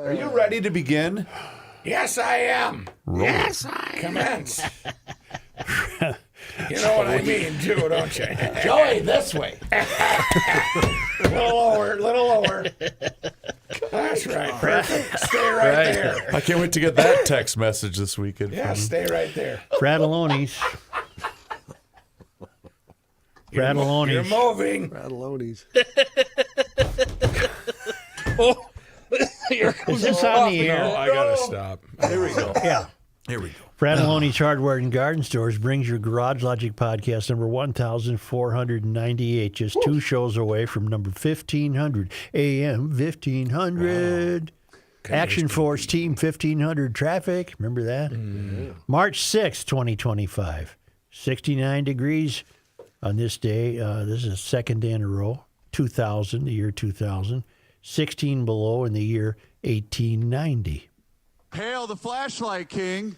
Are you ready to begin? Yes, I am. Roll. Yes, I commence. You know what I mean, too, don't you? Joey, this way. Little lower. That's right. Perfect. Stay right there. I can't wait to get that text message this weekend. Yeah, stay right there. Frattallones. You're Frattallones. moving. Frattallones. Oh. Is this on the air? No, I got to stop. Here we go. Yeah. Here we go. Frattallones Hardware and Garden Stores brings your Garage Logic podcast number 1,498, just two shows away from number 1,500, AM 1,500. Wow. Action Force Team 1,500 Traffic. Remember that? March 6th, 2025. 69 degrees on this day. This is the second day in a row. 2000, the year 2000. 16 below in the year 1890. Hail the flashlight king.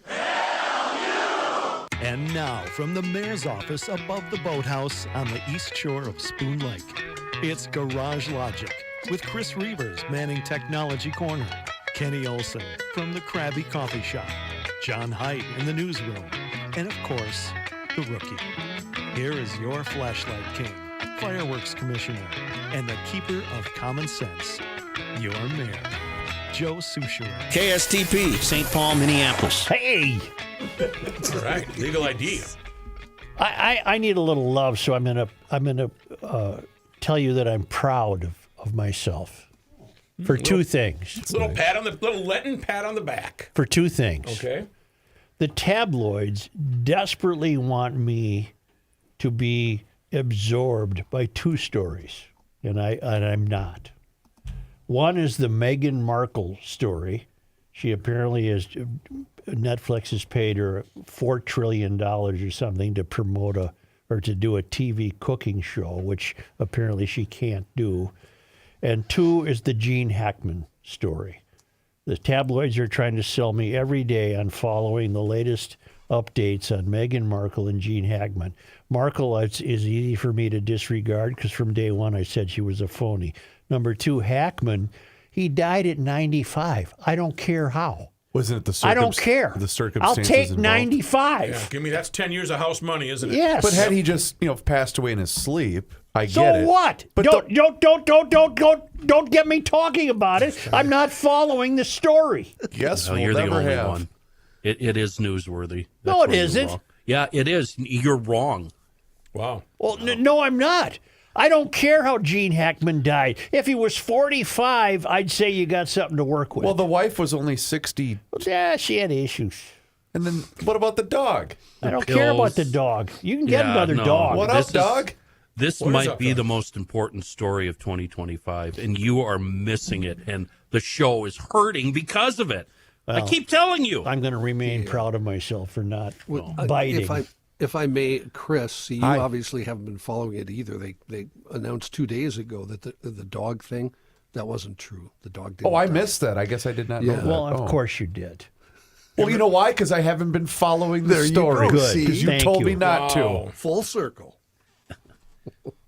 And now, from the mayor's office above the boathouse on the east shore of Spoon Lake, it's Garage Logic with Chris Reavers manning Technology Corner, Kenny Olson from the Krabby Coffee Shop, John Haidt in the newsroom, and of course, the rookie. Here is your flashlight king, fireworks commissioner, and the keeper of common sense, your mayor, Joe Souchere. KSTP, St. Paul, Minneapolis. Hey! All right. Legal ID. I need a little love, so I'm gonna tell you that I'm proud of myself for two things. It's a little little Latin pat on the back. For two things. Okay. The tabloids desperately want me to be absorbed by two stories, and I'm not. One is the Meghan Markle story. She apparently Netflix has paid her $4 trillion or something to promote or to do a TV cooking show, which apparently she can't do. And two is the Gene Hackman story. The tabloids are trying to sell me every day on following the latest updates on Meghan Markle and Gene Hackman. Markle is easy for me to disregard because from day one I said she was a phony. Number two, Hackman, he died at 95. I don't care how. Wasn't it the I don't care. The circumstances I'll take involved? 95. Yeah, give me that's 10 years of house money, isn't it? Yes. But had he just, passed away in his sleep, I So get it. what? But Don't get me talking about it. I'm not following the story. Yes, No, we'll you're the never only have. one. It is newsworthy. No, That's it where you're isn't. wrong. Yeah, it is. You're wrong. Wow. Well, no, I'm not. I don't care how Gene Hackman died. If he was 45, I'd say you got something to work with. Well, the wife was only 60. Yeah, she had issues. And then what about the dog? I don't care about the dog. You can get another dog. What This up, dog? This What is might up, be dog? the most important story of 2025, and you are missing it, and the show is hurting because of it. I keep telling you. I'm going to remain proud of myself for not biting. If I may, Chris, you Hi. obviously haven't been following it either. They announced 2 days ago that the dog thing, that wasn't true. The dog didn't Oh, I die. missed that. I guess I did not know that. Well, of Oh. course you did. Well, you know why? Because I haven't been following the There you story. go, see? Because you Thank told you. me not Wow. to. Full circle.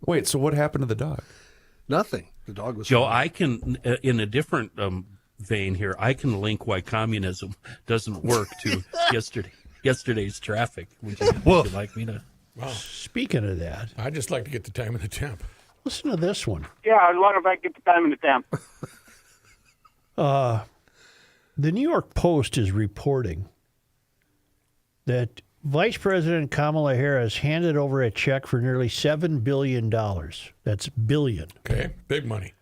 Wait, so what happened to the dog? Nothing. The dog was Joe, fine. I can, in a different vein here, I can link why communism doesn't work to yesterday's traffic. Would you like me to? Speaking of that, I'd just like to get the time and the temp. listen to this one. Yeah, I wonder if I get the time and the temp. The New York Post is reporting that Vice President Kamala Harris handed over a check for nearly $7 billion. That's billion. Okay. Big money.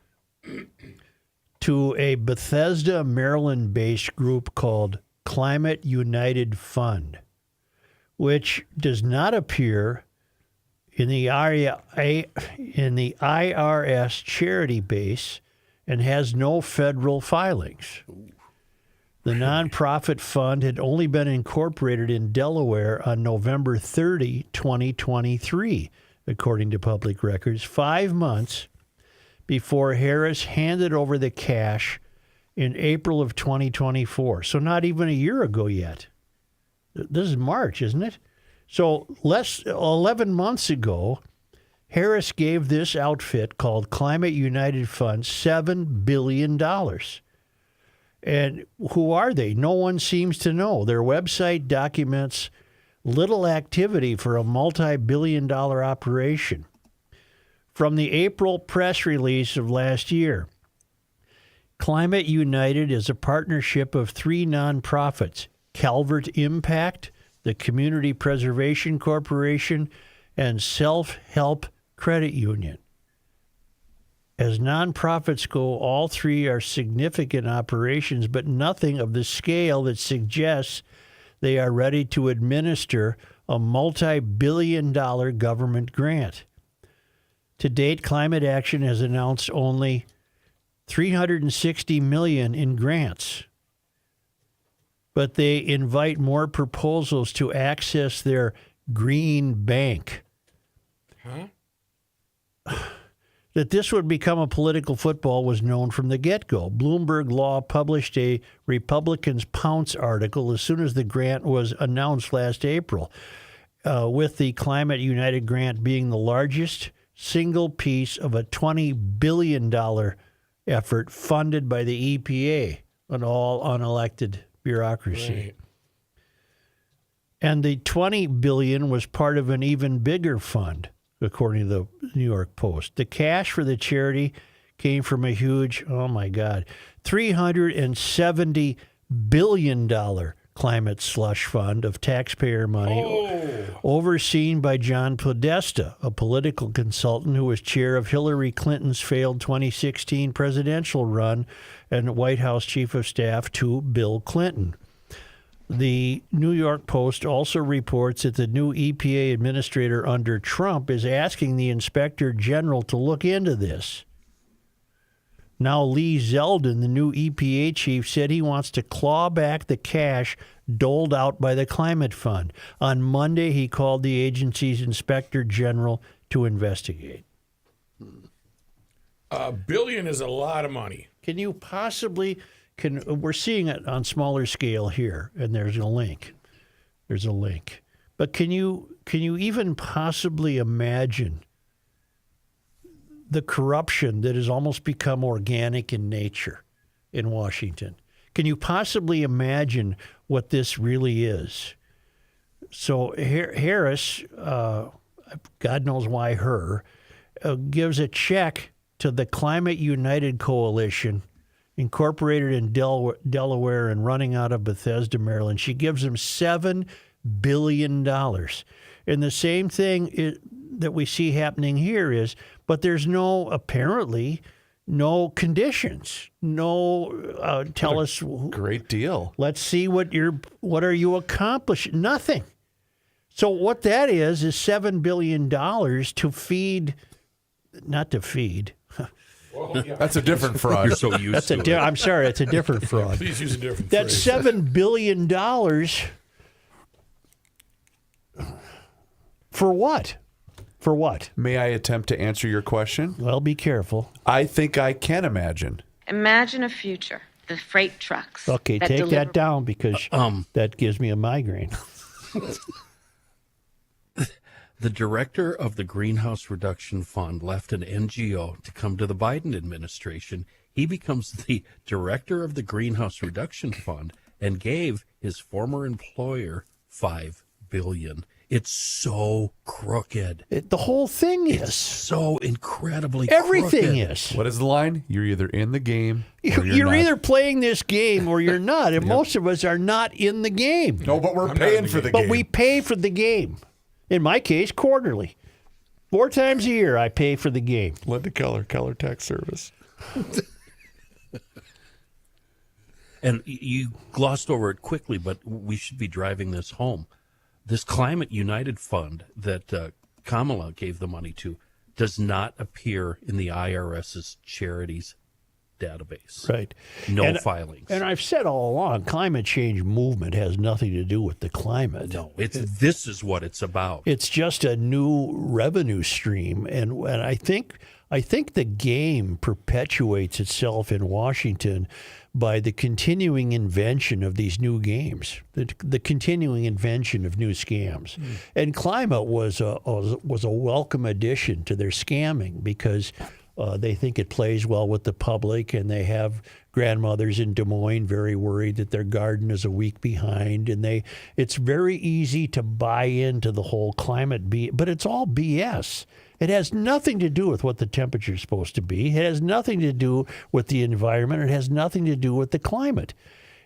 To a Bethesda, Maryland-based group called Climate United Fund, which does not appear in the IRS charity base and has no federal filings. The nonprofit fund had only been incorporated in Delaware on November 30, 2023, according to public records, 5 months before Harris handed over the cash in April of 2024. So not even a year ago yet. This is March, isn't it? So 11 months ago, Harris gave this outfit called Climate United Fund $7 billion. And who are they? No one seems to know. Their website documents little activity for a multi-billion-dollar operation. From the April press release of last year, Climate United is a partnership of 3 nonprofits: Calvert Impact, the Community Preservation Corporation, and Self-Help Credit Union. As nonprofits go, all 3 are significant operations, but nothing of the scale that suggests they are ready to administer a multi-billion-dollar government grant. To date, Climate Action has announced only $360 million in grants, but they invite more proposals to access their green bank. That this would become a political football was known from the get-go. Bloomberg Law published a Republicans Pounce article as soon as the grant was announced last April, with the Climate United grant being the largest single piece of a $20 billion effort funded by the EPA, an all unelected bureaucracy. Right. And the $20 billion was part of an even bigger fund, according to the New York Post. The cash for the charity came from a huge, $370 billion climate slush fund of taxpayer money, overseen by John Podesta, a political consultant who was chair of Hillary Clinton's failed 2016 presidential run and White House chief of staff to Bill Clinton. The New York Post also reports that the new EPA administrator under Trump is asking the inspector general to look into this. Now, Lee Zeldin, the new EPA chief, said he wants to claw back the cash doled out by the Climate Fund. On Monday, he called the agency's inspector general to investigate. $1 billion is a lot of money. Can you possibly... we're seeing it on smaller scale here, and there's a link. But can you even possibly imagine the corruption that has almost become organic in nature in Washington? Can you possibly imagine what this really is? So Harris, God knows why her, gives a check to the Climate United Coalition, incorporated in Delaware and running out of Bethesda, Maryland. She gives them $7 billion. And the same thing that we see happening here is, but there's apparently no conditions. Tell us. Great deal. Let's see what are you accomplishing? Nothing. So what that is $7 billion to feed, not to feed. Well, yeah. That's a different fraud. You're so used to it. I'm sorry, it's a different fraud. Please use a different That's phrase. $7 billion for what? For what? May I attempt to answer your question? Well, be careful. I think I can imagine. Imagine a future, the freight trucks. Okay, take that down because that gives me a migraine. The director of the Greenhouse Reduction Fund left an NGO to come to the Biden administration. He becomes the director of the Greenhouse Reduction Fund and gave his former employer $5 billion. It's so crooked. The whole thing is. So incredibly Everything crooked. is. What is the line? You're either in the game or You're not. either playing this game or you're not. And most of us are not in the game. No, but we're I'm not paying in the for the But game. we pay for the game. In my case, quarterly. 4 times a year, I pay for the game. Lend to Keller Tax Service. And you glossed over it quickly, but we should be driving this home. This Climate United Fund that Kamala gave the money to does not appear in the IRS's charities database. Right. No filings. And I've said all along, climate change movement has nothing to do with the climate. No, this is what it's about. It's just a new revenue stream, and I think the game perpetuates itself in Washington by the continuing invention of these new games, the continuing invention of new scams. And climate was a welcome addition to their scamming because They think it plays well with the public, and they have grandmothers in Des Moines very worried that their garden is a week behind. And it's very easy to buy into the whole climate but it's all BS. It has nothing to do with what the temperature is supposed to be. It has nothing to do with the environment. It has nothing to do with the climate.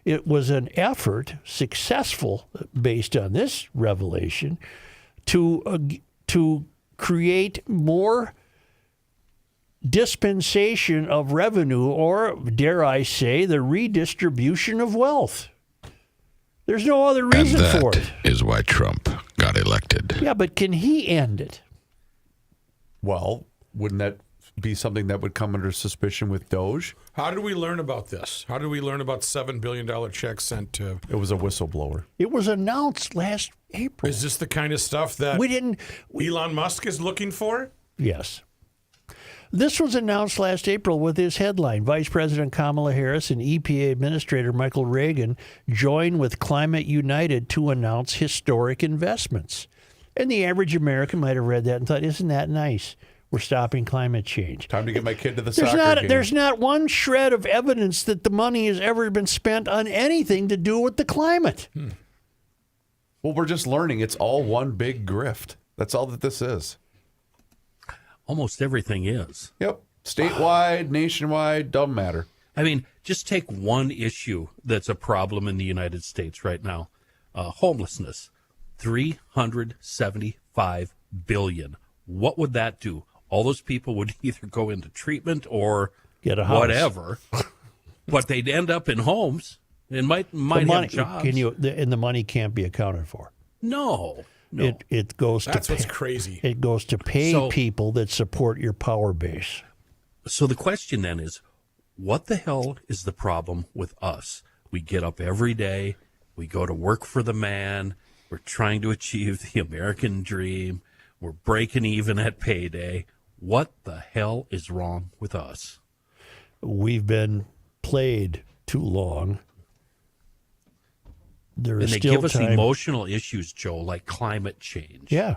It was an effort, successful based on this revelation, to create more dispensation of revenue, or dare I say, the redistribution of wealth. There's no other reason for it. Is why Trump got elected. Yeah, but can he end it? Well, wouldn't that be something that would come under suspicion with Doge? How did we learn about this? How did we learn about $7 billion checks sent to... It was a whistleblower. It was announced last April. Is this the kind of stuff that Elon Musk is looking for? Yes. This was announced last April with this headline: Vice President Kamala Harris and EPA Administrator Michael Reagan join with Climate United to announce historic investments. And the average American might have read that and thought, isn't that nice? We're stopping climate change. Time to get my kid to the soccer game. There's not one shred of evidence that the money has ever been spent on anything to do with the climate. Well, we're just learning it's all one big grift. That's all that this is. Almost everything is. Yep. Statewide, nationwide, doesn't matter. I mean, just take one issue that's a problem in the United States right now. Homelessness. $375 billion. What would that do? All those people would either go into treatment or get a house. Whatever. But they'd end up in homes and might have jobs. And the money can't be accounted for. No. It goes That's what's crazy. It goes to pay people that support your power base. So the question then is, what the hell is the problem with us? We get up every day. We go to work for the man. We're trying to achieve the American dream. We're breaking even at payday. What the hell is wrong with us? We've been played too long. And they give us emotional issues, Joe, like climate change. Yeah.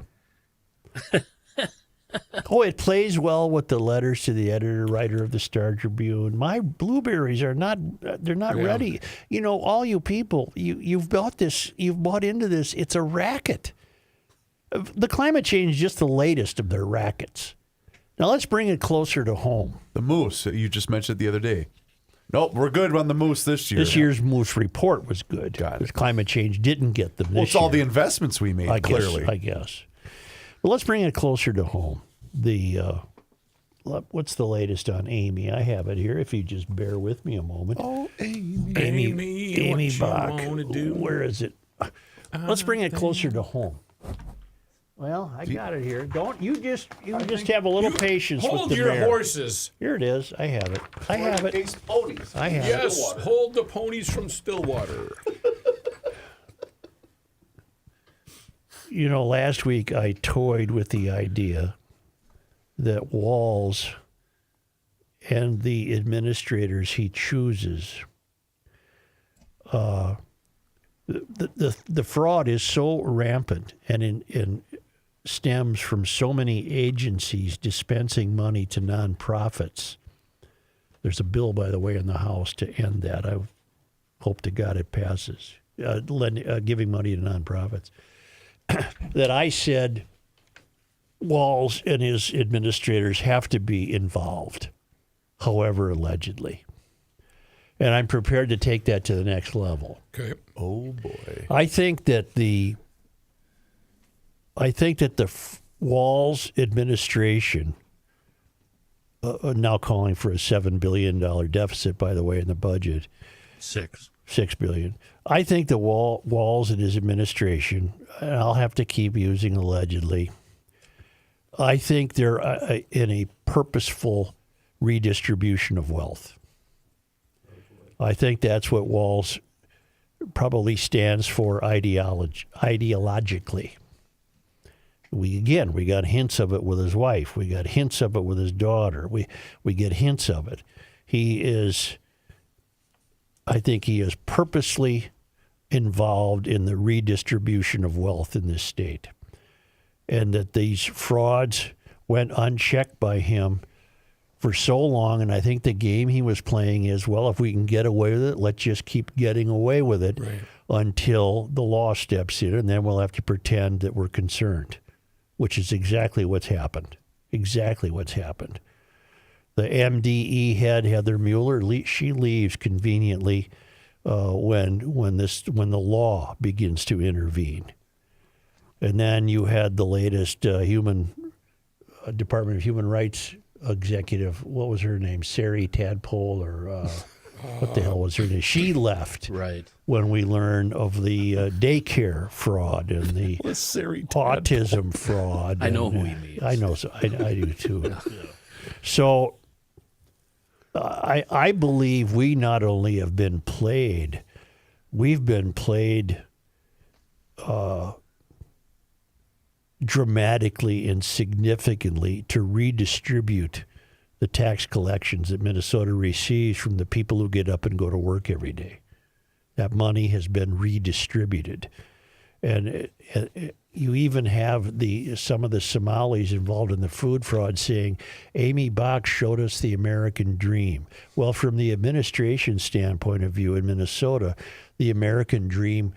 It plays well with the letters to the editor-writer of the Star Tribune. My blueberries are they're not ready. You know, all you people, you've bought into this. It's a racket. The climate change is just the latest of their rackets. Now let's bring it closer to home. The moose that you just mentioned the other day. Nope, we're good on the moose this year. This year's moose report was good. Got it. Climate change didn't get them this year. Well, it's all the investments we made, clearly. I guess. Well, let's bring it closer to home. What's the latest on Amy? I have it here, if you just bear with me a moment. Oh, Amy. Amy Bach. What you wanna do? Where is it? Let's bring it closer to home. Well, I got it here. You just have a little patience with the Hold your mayor. horses. Here it is. I have it. I have it. Yes, hold the ponies from Stillwater. You know, last week I toyed with the idea that Walz and the administrators he chooses, the fraud is so rampant and stems from so many agencies dispensing money to nonprofits. There's a bill, by the way, in the House to end that. I hope to God it passes, giving money to nonprofits. That I said Walz and his administrators have to be involved, however allegedly. And I'm prepared to take that to the next level. Okay. Oh, boy. I think that the Walz administration, now calling for a $7 billion deficit, by the way, in the budget. $6 billion. I think that Walz and his administration, and I'll have to keep using allegedly, I think they're in a purposeful redistribution of wealth. I think that's what Walz probably stands for ideologically. We got hints of it with his wife. We got hints of it with his daughter. We get hints of it. I think he is purposely involved in the redistribution of wealth in this state. And that these frauds went unchecked by him for so long, and I think the game he was playing is, well, if we can get away with it, let's just keep getting away with it until the law steps in, and then we'll have to pretend that we're concerned, which is exactly what's happened. Exactly what's happened. The MDE head, Heather Mueller, she leaves conveniently when the law begins to intervene. And then you had the latest Department of Human Rights executive, what was her name? Sari Tadpole, or what the hell was her name? She left when we learned of the daycare fraud and the autism fraud. I know who he means. I know, so I do too. So I believe we not only have been played, we've been played dramatically and significantly to redistribute the tax collections that Minnesota receives from the people who get up and go to work every day. That money has been redistributed. And you even have some of the Somalis involved in the food fraud saying, Amy Box showed us the American dream. Well, from the administration standpoint of view in Minnesota, the American dream,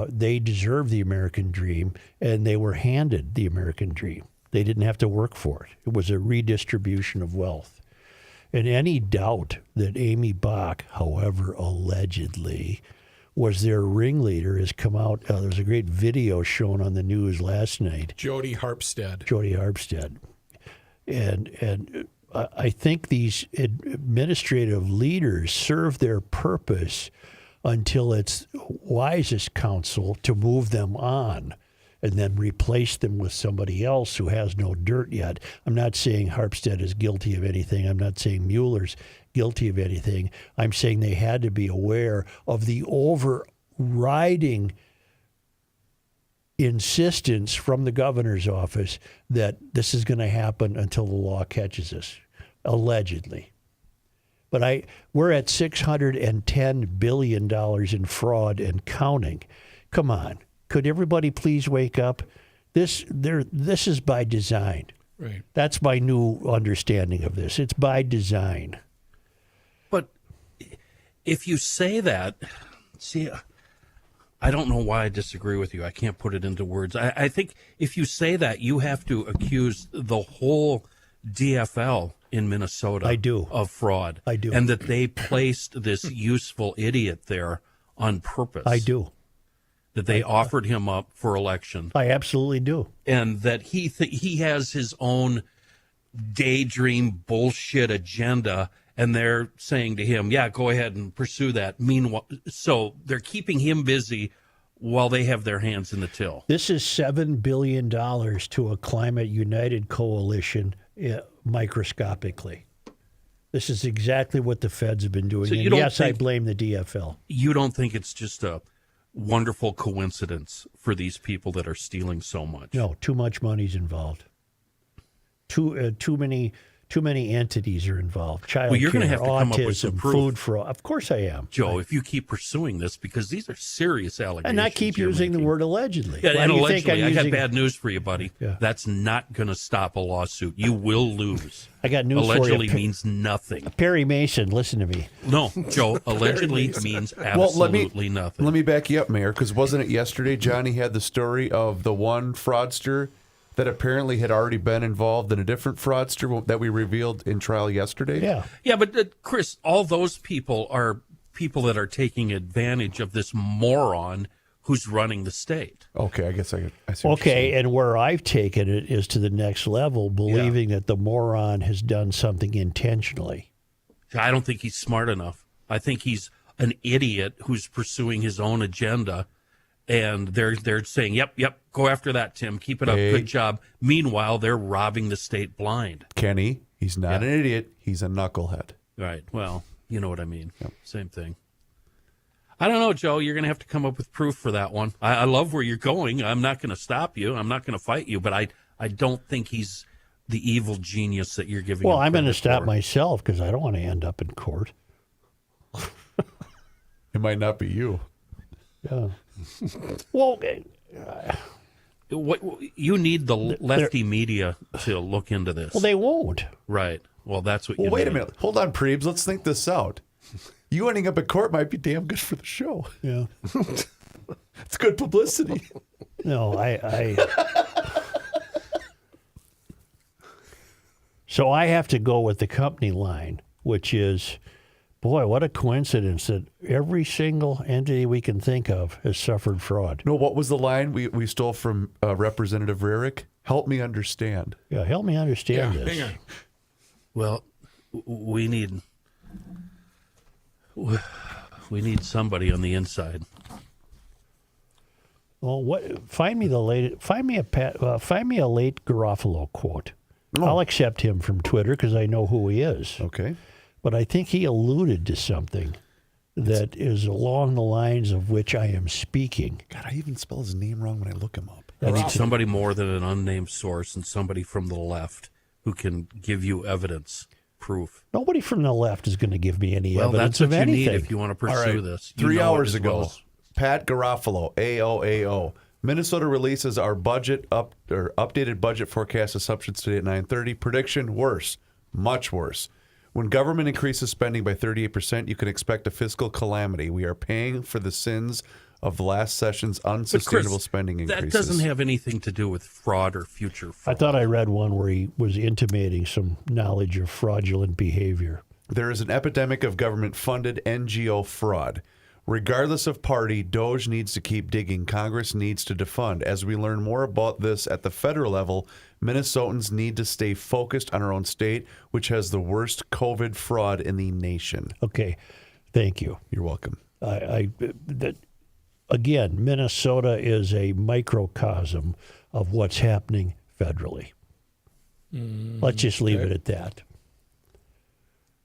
they deserve the American dream, and they were handed the American dream. They didn't have to work for it. It was a redistribution of wealth. And any doubt that Amy Bach, however allegedly, was their ringleader has come out. There was a great video shown on the news last night. Jody Harpstead. And I think these administrative leaders serve their purpose until it's wisest counsel to move them on and then replace them with somebody else who has no dirt yet. I'm not saying Harpstead is guilty of anything. I'm not saying Mueller's guilty of anything. I'm saying they had to be aware of the overriding insistence from the governor's office that this is going to happen until the law catches us, allegedly. But we're at $610 billion in fraud and counting. Come on. Could everybody please wake up? This is by design. Right. That's my new understanding of this. It's by design. But if you say that, see, I don't know why I disagree with you. I can't put it into words. I think if you say that, you have to accuse the whole DFL in Minnesota of fraud. I do. And that they placed this useful idiot there on purpose. I do. That they offered him up for election. I absolutely do. And that he has his own daydream bullshit agenda, and they're saying to him, yeah, go ahead and pursue that. Meanwhile, so they're keeping him busy while they have their hands in the till. This is $7 billion to a Climate United coalition microscopically. This is exactly what the feds have been doing. So and yes, I blame the DFL. You don't think it's just a wonderful coincidence for these people that are stealing so much? No, too much money's involved. Too many entities are involved. Child well, you're care, going to have to autism, come up with some proof. Food fraud. Of course I am. Joe, if you keep pursuing this, because these are serious allegations. And I keep using the word allegedly. Yeah, and do you allegedly, think I got bad news for you, buddy. Yeah. That's not going to stop a lawsuit. You will lose. I got news allegedly for you. Means nothing. Perry Mason, listen to me. No, Joe, allegedly means absolutely nothing. Let me back you up, Mayor, because wasn't it yesterday Johnny had the story of the one fraudster that apparently had already been involved in a different fraudster that we revealed in trial yesterday? Yeah. Yeah, but Chris, all those people are people that are taking advantage of this moron who's running the state. Okay, I guess I see what you're Okay, saying. and where I've taken it is to the next level, believing that the moron has done something intentionally. I don't think he's smart enough. I think he's an idiot who's pursuing his own agenda. And they're saying, yep, go after that, Tim. Keep it up. Good job. Meanwhile, they're robbing the state blind. Kenny, he's not an idiot. He's a knucklehead. Right. Well, you know what I mean. Yep. Same thing. I don't know, Joe. You're going to have to come up with proof for that one. I love where you're going. I'm not going to stop you. I'm not going to fight you. But I don't think he's the evil genius that you're giving him. Well, I'm going to stop myself because I don't want to end up in court. It might not be you. Yeah. Well, what you need the lefty media to look into this. Well, they won't. Right. Well, that's what Well, you wait a need. minute. Hold on, Preebs. Let's think this out. You ending up at court might be damn good for the show. Yeah. It's good publicity. No, So I have to go with the company line, which is, boy, what a coincidence that every single entity we can think of has suffered fraud. No, what was the line we stole from Representative Rarick? Help me understand. Yeah, help me understand this. Hang on. Well, we need somebody on the inside. Well, find me a late Garofalo quote. I'll accept him from Twitter because I know who he is. Okay. But I think he alluded to something that is along the lines of which I am speaking. God, I even spell his name wrong when I look him up. I need somebody more than an unnamed source and somebody from the left who can give you evidence, proof. Nobody from the left is going to give me any Well, evidence that's what of you anything. need if you want to pursue All right. this. 3 hours ago, Pat Garofalo, AOAO. Minnesota releases our updated budget forecast assumptions today at 9:30. Prediction: worse, much worse. When government increases spending by 38%, you can expect a fiscal calamity. We are paying for the sins of the last session's unsustainable Chris, spending increases. That doesn't have anything to do with fraud or future fraud. I thought I read one where he was intimating some knowledge of fraudulent behavior. There is an epidemic of government-funded NGO fraud. Regardless of party, DOJ needs to keep digging. Congress needs to defund. As we learn more about this at the federal level, Minnesotans need to stay focused on our own state, which has the worst COVID fraud in the nation. Okay, thank you. You're welcome. Again, Minnesota is a microcosm of what's happening federally. Let's just leave it at that.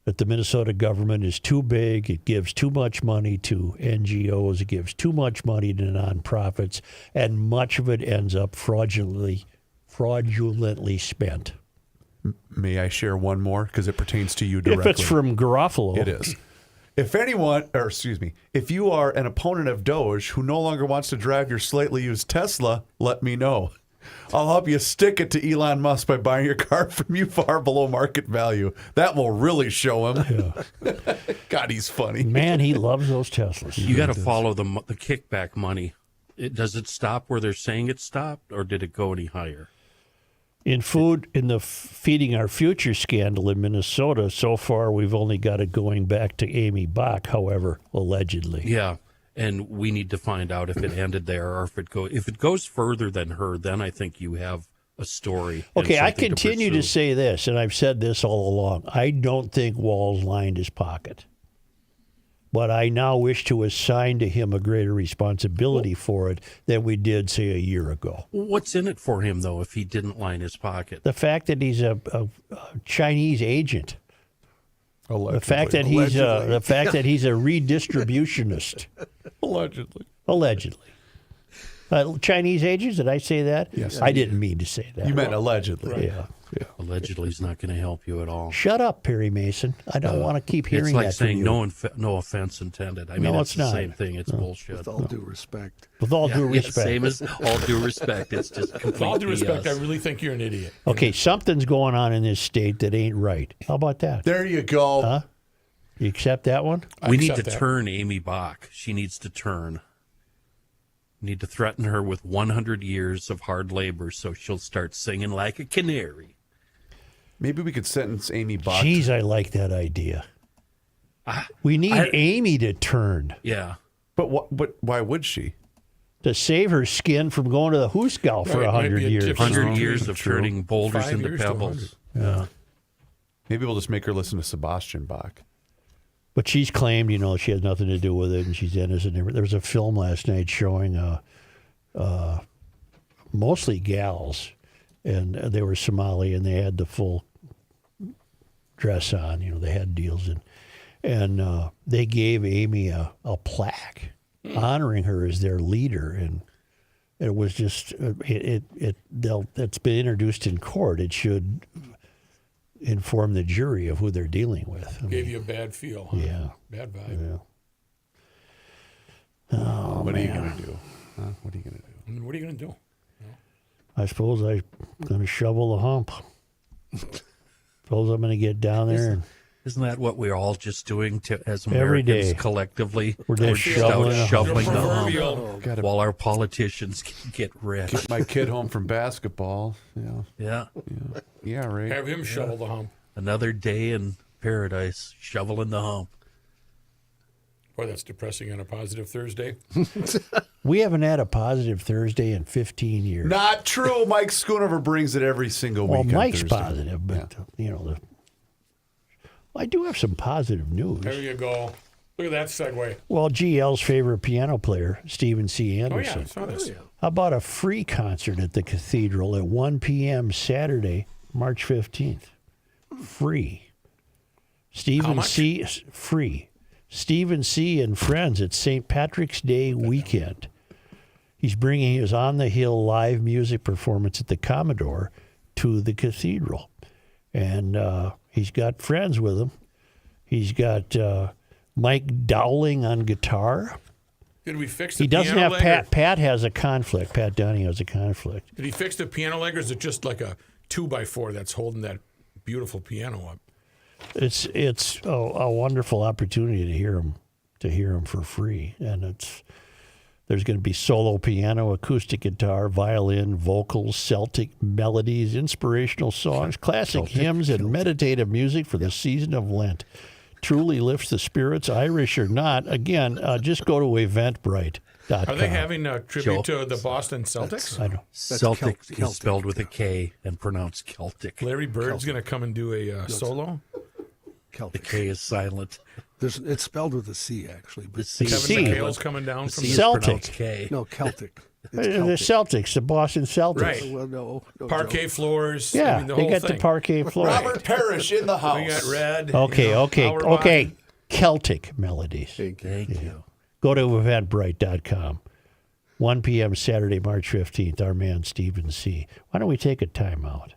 That the Minnesota government is too big, it gives too much money to NGOs, it gives too much money to nonprofits, and much of it ends up fraudulently spent. May I share one more? Because it pertains to you directly. If it's from Garofalo. It is. If you are an opponent of DOJ who no longer wants to drive your slightly used Tesla, let me know. I'll help you stick it to Elon Musk by buying your car from you far below market value. That will really show him. Yeah. God, he's funny. Man, he loves those Teslas. You got to follow the kickback money. Does it stop where they're saying it stopped, or did it go any higher? In the Feeding Our Future scandal in Minnesota, so far we've only got it going back to Amy Bach, however, allegedly. Yeah, and we need to find out if it ended there or if it goes further than her. Then I think you have a story. Okay, I continue to say this, and I've said this all along. I don't think Walz lined his pocket. But I now wish to assign to him a greater responsibility for it than we did, say, a year ago. What's in it for him, though, if he didn't line his pocket? The fact that he's a Chinese agent. Allegedly. The fact that he's a redistributionist. Allegedly. Chinese agents, did I say that? Yes. I didn't mean to say that. You meant allegedly. Right. Yeah. Allegedly is not going to help you at all. Shut up, Perry Mason. I don't want to keep hearing that. It's like saying from you. no offense intended. I mean, No, it's it's the not. same thing. It's bullshit. With all due respect. With all due respect. Same as all due respect. It's just complete With all due respect, BS. I really think you're an idiot. Okay, something's going on in this state that ain't right. How about that? There you go. Huh? You accept that one? We need to accept that. turn Amy Bach. She needs to turn. We need to threaten her with 100 years of hard labor so she'll start singing like a canary. Maybe we could sentence Amy Bach. Jeez, I like that idea. We need Amy to turn Yeah. But why would she? to save her skin from going to the Hooskow for Right, it might 100 be a years. different- 100 years of True. turning boulders 5 into years to pebbles. 100. Yeah. Maybe we'll just make her listen to Sebastian Bach. But she's claimed, she has nothing to do with it, and she's innocent. There was a film last night showing mostly gals, and they were Somali, and they had the full dress on. They had deals, and they gave Amy a plaque honoring her as their leader, and it was just it's been introduced in court. It should inform the jury of who they're dealing with. Gave you a bad feel. Huh? Yeah. Bad vibe. Yeah. What are you going to do? Huh? What are you going to do? I mean, what are you going to do? I suppose I'm going to shovel the hump. Suppose I'm going to get down there and Isn't that what we're all just doing as Every Americans day. collectively? We're just shoveling the proverbial- hump while our politicians get rich. Get my kid home from basketball. Yeah. Yeah, right. Have him shovel the hump. Another day in paradise, shoveling the hump. Boy, that's depressing on a positive Thursday. we haven't had a positive Thursday in 15 years. Not true. Mike Schoonover brings it every single Well, week. on Mike's Thursday. positive, but I do have some positive news. There you go. Look at that segue. Well, GL's favorite piano player, Stephen C. Oh, Anderson. yeah, I saw this. How about a free concert at the Cathedral at 1 p.m. Saturday, March 15th? Free. Stephen much? C. Free. Stephen C. and friends at St. Patrick's Day weekend. He's bringing his On the Hill live music performance at the Commodore to the Cathedral. And he's got friends with him. He's got Mike Dowling on guitar. Did we fix the He doesn't piano have leg? Pat has a conflict. Pat Downey has a conflict. Did he fix the piano leg, or is it just like a 2x4 that's holding that beautiful piano up? It's a wonderful opportunity to hear him for free, and there's going to be solo piano, acoustic guitar, violin, vocals, Celtic melodies, inspirational songs, classic hymns, and meditative music for the season of Lent. Truly lifts the spirits, Irish or not. Again, just go to Eventbrite.com. Are they having a tribute to the Boston Celtics? I don't. Celtic Celtic, is spelled with a K and pronounced Celtic. Larry Bird's going to come and do a solo? The Celtic. K is silent. It's spelled with a C, actually. The But C Kevin is C. McHale's silent. coming down The from C is Celtic. pronounced K. no, Celtic. It's The Celtic. Celtics, the Boston Celtics. Right. Well, no Parquet Joe. floors. Yeah, I mean, the they whole got thing. the parquet floor. Robert Parrish in the house. We got red. Okay, Howard okay. Watson. Celtic melodies. Thank you. Thank you. Go to Eventbrite.com. 1 p.m. Saturday, March 15th. Our man, Stephen C. Why don't we take a time out?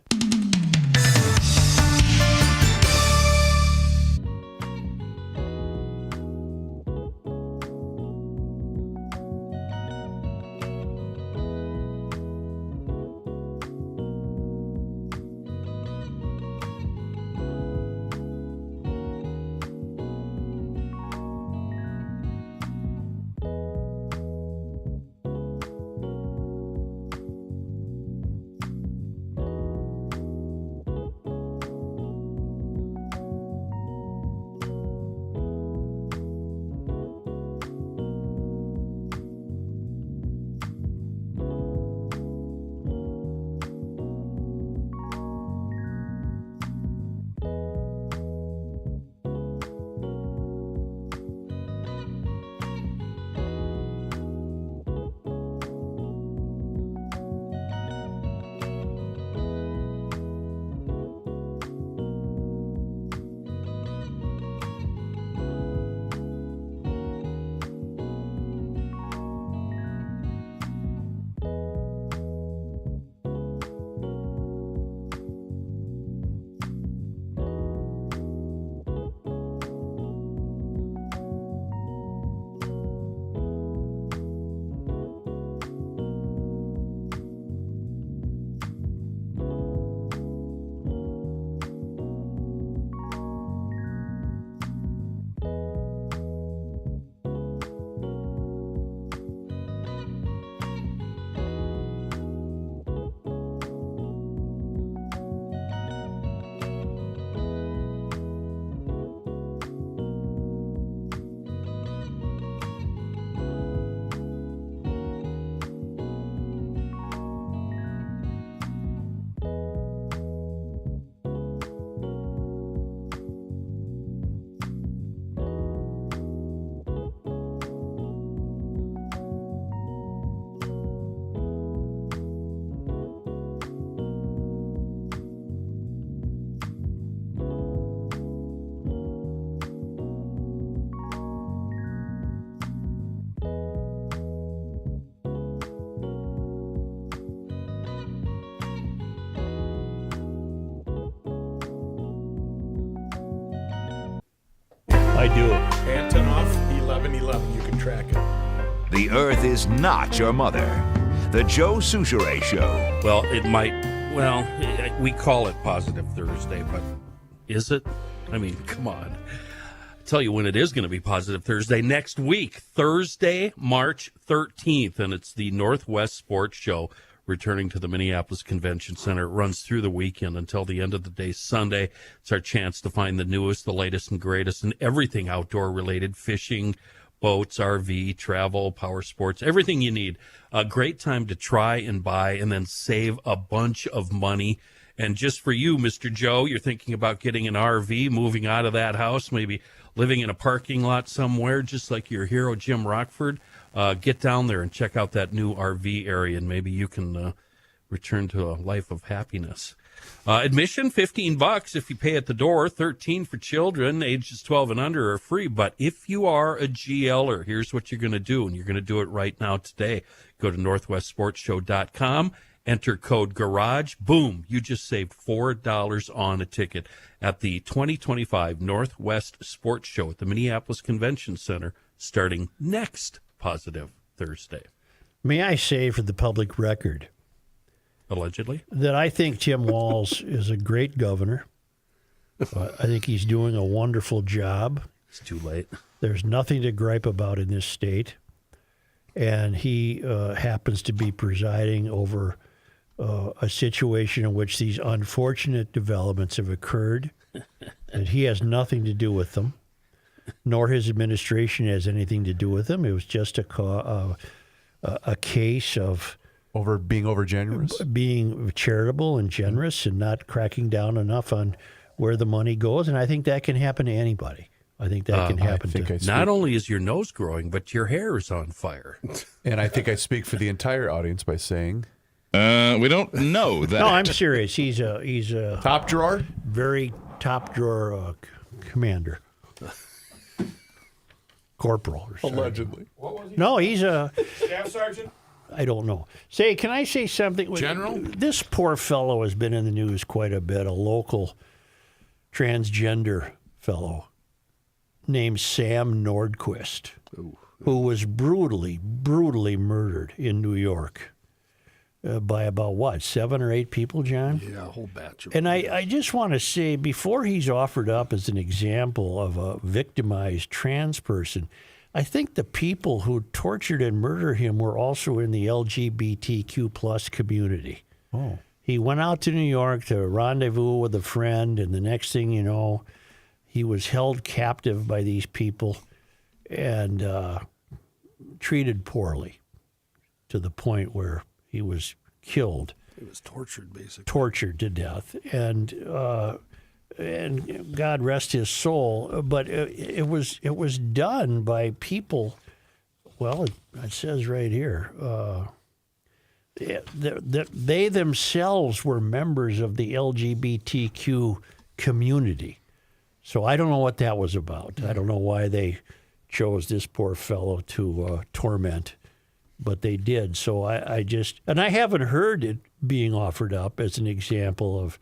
I do. Antonov 1111. You can track it. The Earth is not your mother. The Joe Souchere Show. Well, it might. Well, we call it Positive Thursday, but Is it? I mean, come on. Tell you when it is going to be Positive Thursday next week, Thursday, March 13th, and it's the Northwest Sports Show returning to the Minneapolis Convention Center. It runs through the weekend until the end of the day Sunday. It's our chance to find the newest, the latest, and greatest in everything outdoor related: fishing, boats, RV, travel, power sports, everything you need. A great time to try and buy and then save a bunch of money. And just for you, Mr. Joe, you're thinking about getting an RV, moving out of that house, maybe living in a parking lot somewhere, just like your hero, Jim Rockford. Get down there and check out that new RV area, and maybe you can return to a life of happiness. Admission, $15 if you pay at the door, $13 for children. Ages 12 and under are free. But if you are a GLer, here's what you're going to do, and you're going to do it right now today. Go to northwestsportsshow.com. Enter code GARAGE. Boom. You just saved $4 on a ticket at the 2025 Northwest Sports Show at the Minneapolis Convention Center starting next Positive Thursday. May I say for the public record, allegedly, that I think Tim Walz is a great governor. I think he's doing a wonderful job. It's too late. There's nothing to gripe about in this state. And he happens to be presiding over a situation in which these unfortunate developments have occurred, that he has nothing to do with them, nor his administration has anything to do with them. It was just a case of being overgenerous, being charitable and generous, and not cracking down enough on where the money goes. And I think that can happen to anybody. I think that can happen to. Not only is your nose growing, but your hair is on fire. And I think I speak for the entire audience by saying, we don't know that. No, I'm serious. He's a top drawer, very top drawer commander, corporal, or something. Allegedly. What was he? No, he's a Staff sergeant? I don't know. Say, can I say something? General? This poor fellow has been in the news quite a bit. A local transgender fellow named Sam Nordquist, who was brutally murdered in New York by about, 7 or 8 people, John? Yeah, a whole batch of And them. I just want to say, before he's offered up as an example of a victimized trans person, I think the people who tortured and murdered him were also in the LGBTQ plus community. Oh. He went out to New York to rendezvous with a friend, and the next thing you know, he was held captive by these people and treated poorly to the point where he was killed. He was tortured, basically. Tortured to death. And God rest his soul. But it was done by people, well, it says right here, they themselves were members of the LGBTQ community. So I don't know what that was about. I don't know why they chose this poor fellow to torment, but they did. So I just, and I haven't heard it being offered up as an example of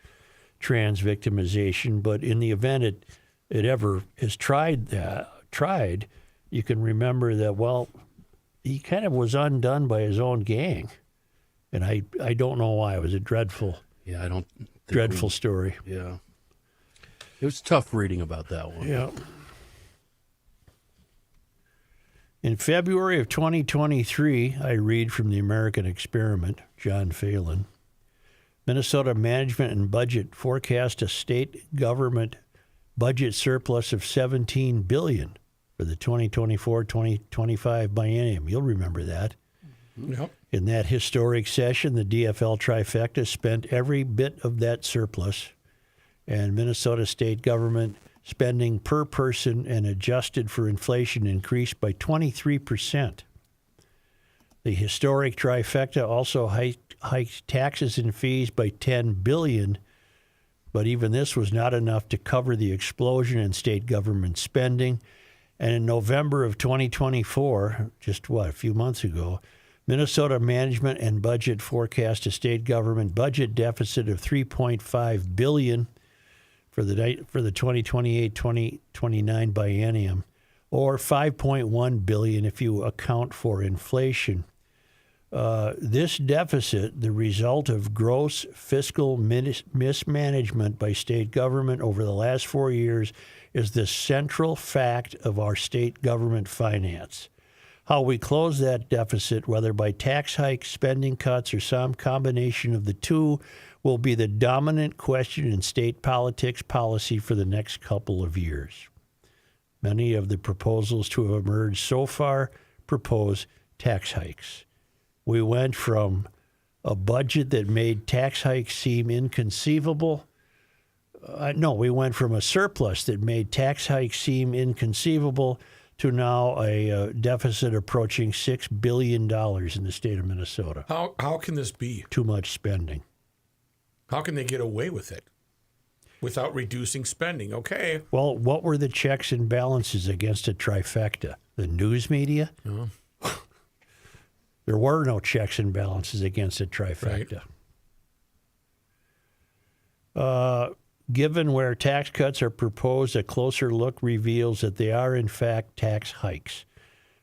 trans victimization, but in the event it ever is tried, you can remember that, well, he kind of was undone by his own gang. And I don't know why. It was a dreadful, dreadful story. Yeah. It was tough reading about that one. Yeah. In February of 2023, I read from the American Experiment, John Phelan, Minnesota Management and Budget forecast a state government budget surplus of $17 billion for the 2024-2025 biennium. You'll remember that. Yep. In that historic session, the DFL trifecta spent every bit of that surplus, and Minnesota state government spending per person and adjusted for inflation increased by 23%. The historic trifecta also hiked taxes and fees by $10 billion, but even this was not enough to cover the explosion in state government spending. And in November of 2024, just a few months ago, Minnesota Management and Budget forecast a state government budget deficit of $3.5 billion for the 2028-2029 biennium, or $5.1 billion if you account for inflation. This deficit, the result of gross fiscal mismanagement by state government over the last 4 years, is the central fact of our state government finance. How we close that deficit, whether by tax hikes, spending cuts, or some combination of the two, will be the dominant question in state politics policy for the next couple of years. Many of the proposals to have emerged so far propose tax hikes. We went from a budget that made tax hikes seem inconceivable. We went from a surplus that made tax hikes seem inconceivable to now a deficit approaching $6 billion in the state of Minnesota. How can this be? Too much spending. How can they get away with it without reducing spending? Okay. Well, what were the checks and balances against a trifecta? The news media? Oh. There were no checks and balances against a trifecta. Right. Given where tax cuts are proposed, a closer look reveals that they are, in fact, tax hikes.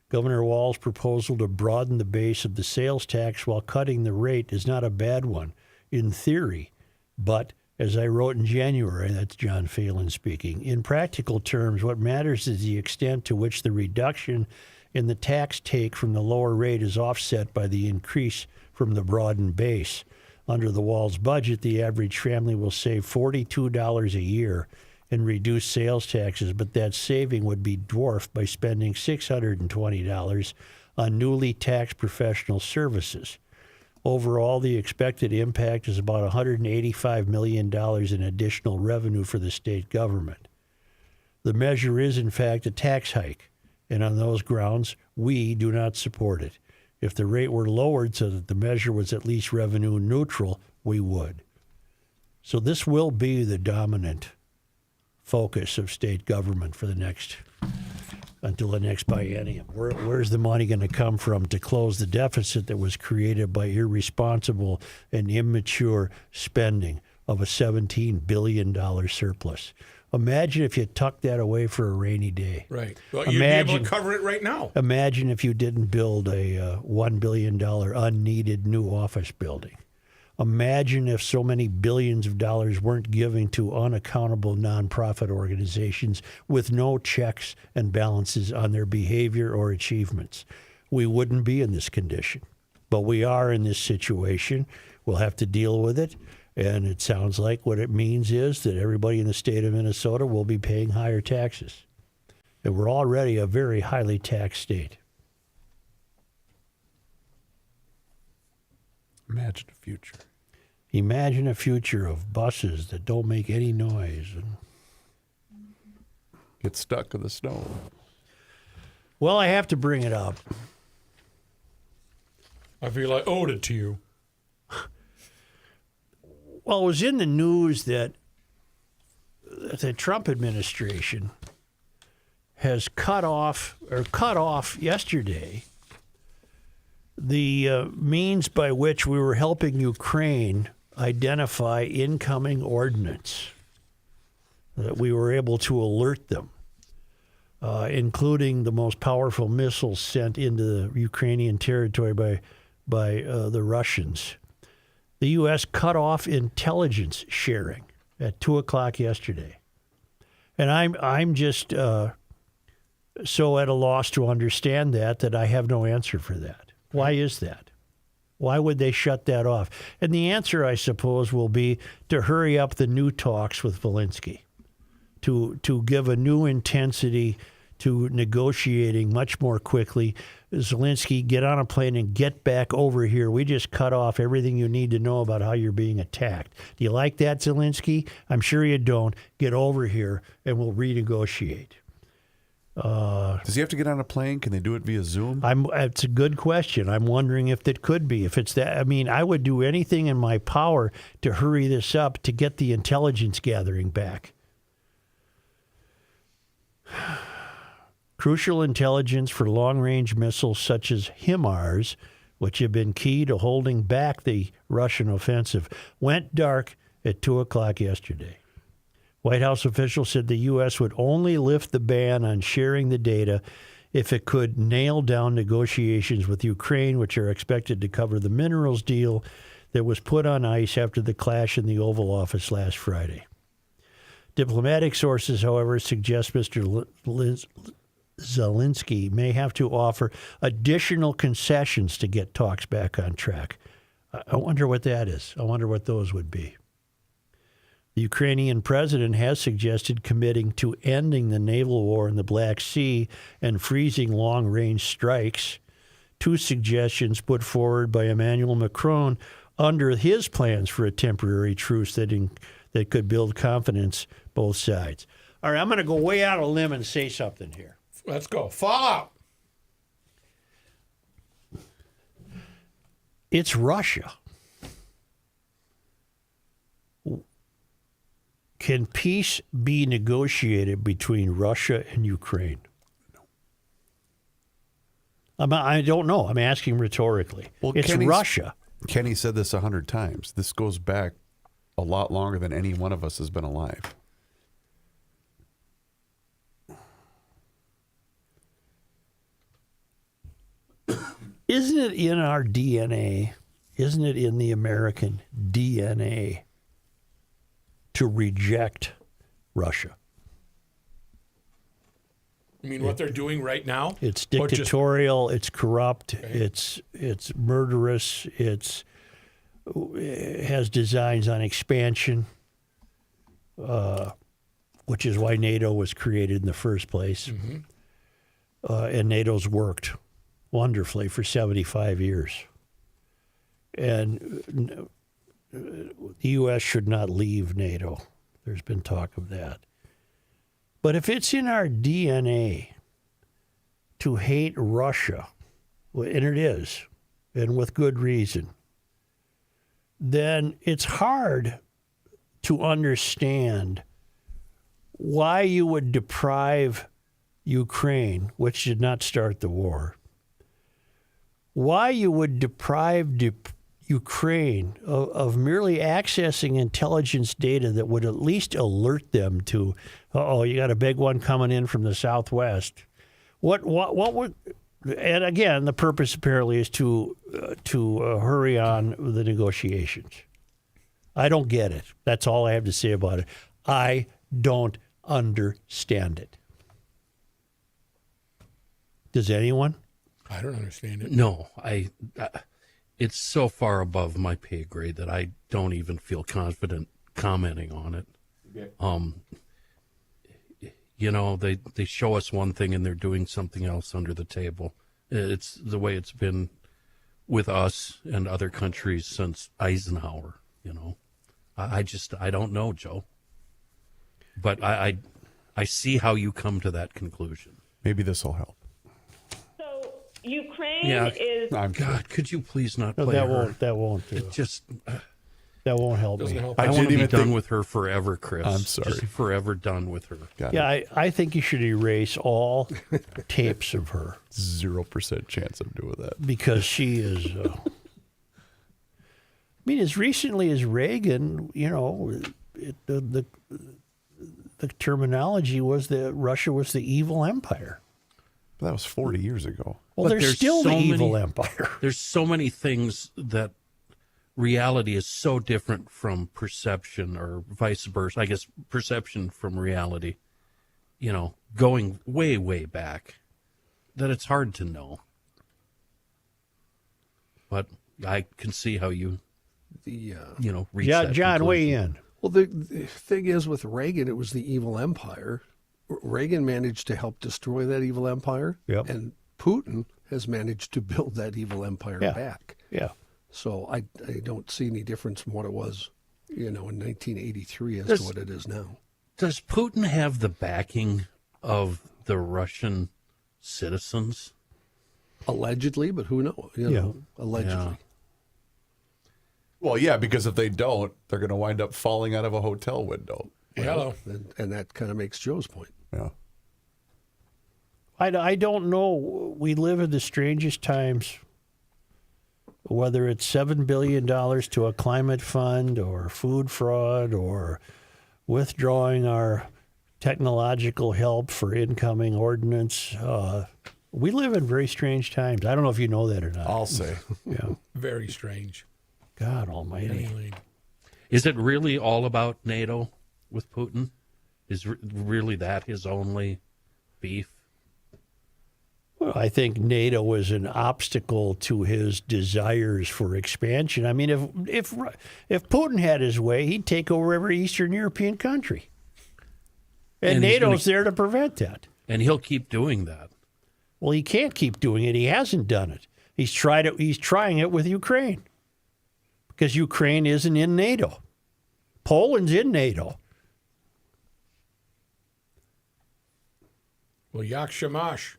Governor Walz's proposal to broaden the base of the sales tax while cutting the rate is not a bad one, in theory. But, as I wrote in January, that's John Phelan speaking, in practical terms, what matters is the extent to which the reduction in the tax take from the lower rate is offset by the increase from the broadened base. Under the Walz budget, the average family will save $42 a year in reduced sales taxes, but that saving would be dwarfed by spending $620 on newly taxed professional services. Overall, the expected impact is about $185 million in additional revenue for the state government. The measure is, in fact, a tax hike, and on those grounds, we do not support it. If the rate were lowered so that the measure was at least revenue neutral, we would. So this will be the dominant focus of state government for until the next biennium. Where's the money going to come from to close the deficit that was created by irresponsible and immature spending of a $17 billion surplus? Imagine if you tucked that away for a rainy day. Right. Well, you'd be able to cover it right now. Imagine if you didn't build a $1 billion unneeded new office building. Imagine if so many billions of dollars weren't given to unaccountable nonprofit organizations with no checks and balances on their behavior or achievements. We wouldn't be in this condition. But we are in this situation. We'll have to deal with it. And it sounds like what it means is that everybody in the state of Minnesota will be paying higher taxes. And we're already a very highly taxed state. Imagine a future. Imagine a future of buses that don't make any noise and get stuck in the snow. Well, I have to bring it up. I feel I owed it to you. Well, it was in the news that the Trump administration has cut off yesterday the means by which we were helping Ukraine identify incoming ordnance, that we were able to alert them, including the most powerful missiles sent into the Ukrainian territory by the Russians. The U.S. cut off intelligence sharing at 2:00 yesterday. And I'm just so at a loss to understand that I have no answer for that. Why is that? Why would they shut that off? And the answer, I suppose, will be to hurry up the new talks with Zelensky, to give a new intensity to negotiating much more quickly. Zelensky, get on a plane and get back over here. We just cut off everything you need to know about how you're being attacked. Do you like that, Zelensky? I'm sure you don't. Get over here and we'll renegotiate. Does he have to get on a plane? Can they do it via Zoom? It's a good question. I'm wondering if it could be. If it's that, I mean, I would do anything in my power to hurry this up to get the intelligence gathering back. Crucial intelligence for long-range missiles such as HIMARS, which have been key to holding back the Russian offensive, went dark at 2:00 yesterday. White House officials said the U.S. would only lift the ban on sharing the data if it could nail down negotiations with Ukraine, which are expected to cover the minerals deal that was put on ice after the clash in the Oval Office last Friday. Diplomatic sources, however, suggest Mr. Zelensky may have to offer additional concessions to get talks back on track. I wonder what that is. I wonder what those would be. The Ukrainian president has suggested committing to ending the naval war in the Black Sea and freezing long-range strikes, two suggestions put forward by Emmanuel Macron under his plans for a temporary truce that could build confidence both sides. All right, I'm going to go way out on a limb and say something here. Let's go. Fallout. It's Russia. Can peace be negotiated between Russia and Ukraine? I don't know. I'm asking rhetorically. Well, it's Russia. Kenny said this 100 times. This goes back a lot longer than any one of us has been alive. Isn't it in our DNA? Isn't it in the American DNA to reject Russia? You mean what they're doing right now? It's dictatorial. It's corrupt. Okay. It's murderous. It has designs on expansion, which is why NATO was created in the first place. Mm-hmm. And NATO's worked wonderfully for 75 years. And the U.S. should not leave NATO. There's been talk of that. But if it's in our DNA to hate Russia, and it is, and with good reason, then it's hard to understand why you would deprive Ukraine, which did not start the war, why you would deprive Ukraine of merely accessing intelligence data that would at least alert them to, you got a big one coming in from the southwest. What would, and again, the purpose apparently is to hurry on the negotiations. I don't get it. That's all I have to say about it. I don't understand it. Does anyone? I don't understand it. No, it's so far above my pay grade that I don't even feel confident commenting on it. Okay. They show us one thing and they're doing something else under the table. It's the way it's been with us and other countries since Eisenhower, I don't know, Joe. But I see how you come to that conclusion. Maybe this will help. Ukraine is. God, could you please not No, play that her? won't. That won't do. It just. That won't help Doesn't me. help. I want to didn't be even done think- with her forever, Chris. I'm sorry. Just forever done with her. Got Yeah, it. I think you should erase all tapes of her 0% chance of doing that. because she is. I mean, as recently as Reagan, the terminology was that Russia was the evil empire. But that was 40 years ago. Well, But they're there's still so the evil many- empire. There's so many things that reality is so different from perception, or vice versa. I guess perception from reality, going way, way back, that it's hard to know. But I can see how you, reach Yeah, that John, weigh conclusion. in. Well, the thing is, with Reagan, it was the evil empire. Reagan managed to help destroy that evil empire, Yep. and Putin has managed to build that evil empire Yeah. back. Yeah. So I don't see any difference from what it was, in 1983 as Does- to what it is now. Does Putin have the backing of the Russian citizens? Allegedly, but who knows? Allegedly. Yeah. Well, yeah, because if they don't, they're going to wind up falling out of a hotel window. Hello. And that kind of makes Joe's point. Yeah. I don't know. We live in the strangest times, whether it's $7 billion to a climate fund or food fraud or withdrawing our technological help for incoming ordinance. We live in very strange times. I don't know if you know that or not. I'll say. Yeah. Very strange. God almighty. Anyway. Is it really all about NATO with Putin? Is really that his only beef? Well, I think NATO is an obstacle to his desires for expansion. I mean, if Putin had his way, he'd take over every Eastern European country. And NATO's there to prevent that. And he'll keep doing that. Well, he can't keep doing it. He hasn't done it. He's tried it. He's trying it with Ukraine because Ukraine isn't in NATO. Poland's in NATO. Well, yak shamash.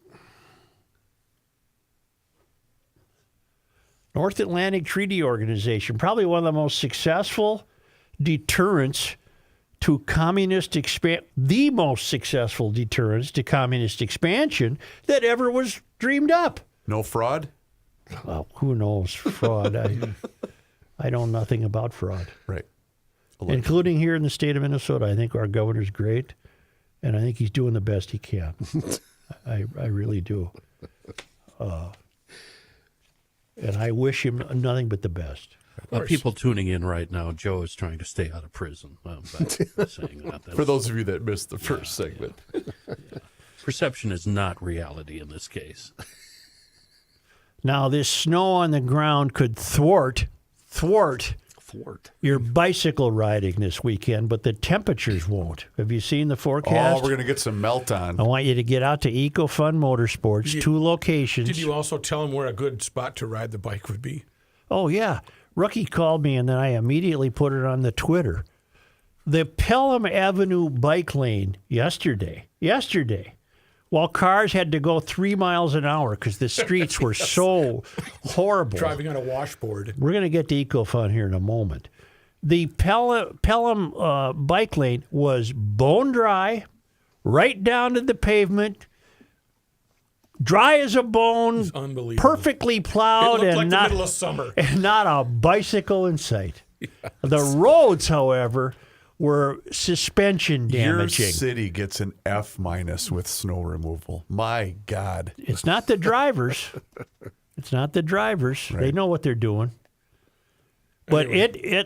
North Atlantic Treaty Organization, probably one of the most successful deterrents to communist the most successful deterrence to communist expansion that ever was dreamed up. No fraud? Well, who knows fraud? I know nothing about fraud. Right. Including here in the state of Minnesota. I think our governor's great, and I think he's doing the best he can. I really do. And I wish him nothing but the best. People tuning in right now, Joe is trying to stay out of prison. By saying that. For those of you that missed the first segment. Yeah. Perception is not reality in this case. Now, this snow on the ground could thwart your bicycle riding this weekend, but the temperatures won't. Have you seen the forecast? Oh, we're going to get some melt on. I want you to get out to EcoFun Motorsports, 2 locations. Did you also tell him where a good spot to ride the bike would be? Oh, yeah. Rookie called me, and then I immediately put it on the Twitter. The Pelham Avenue bike lane yesterday, while cars had to go 3 miles an hour because the streets were so horrible. Driving on a washboard. We're going to get to EcoFun here in a moment. The Pelham bike lane was bone dry, right down to the pavement, dry as a bone, It's unbelievable. perfectly plowed, It looked and like not the middle of summer. and not a bicycle in sight. Yes. The roads, however, were suspension damaging. Your city gets an F- with snow removal. My God. It's not the drivers. It's not the drivers. Right. They know what they're doing. But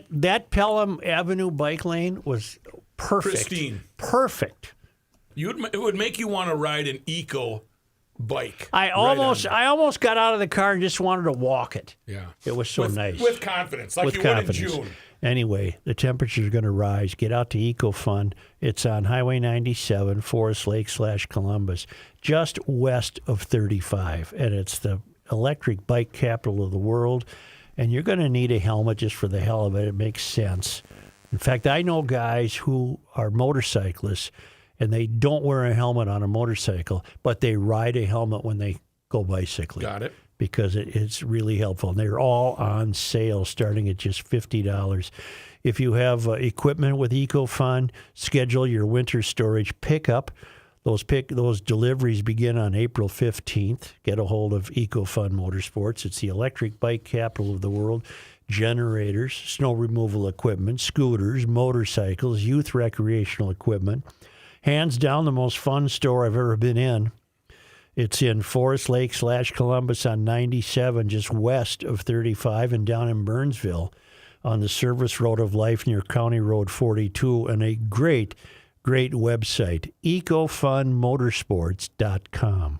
that Pelham Avenue bike lane was perfect. Pristine. Perfect. It would make you want to ride an eco bike. I almost got out of the car and just wanted to walk it. Yeah. It was so nice. With confidence, like With you confidence. would in June. Anyway, the temperatures are going to rise. Get out to EcoFun. It's on Highway 97, Forest Lake / Columbus, just west of 35. And it's the electric bike capital of the world. And you're going to need a helmet just for the hell of it. It makes sense. In fact, I know guys who are motorcyclists, and they don't wear a helmet on a motorcycle, but they ride a helmet when they go bicycling. Got it. Because it's really helpful. And they're all on sale starting at just $50. If you have equipment with EcoFun, schedule your winter storage pickup. Those deliveries begin on April 15th. Get a hold of EcoFun Motorsports. It's the electric bike capital of the world. Generators, snow removal equipment, scooters, motorcycles, youth recreational equipment. Hands down the most fun store I've ever been in. It's in Forest Lake / Columbus on 97, just west of 35, and down in Burnsville on the service road of life near County Road 42, and a great website, ecofunmotorsports.com.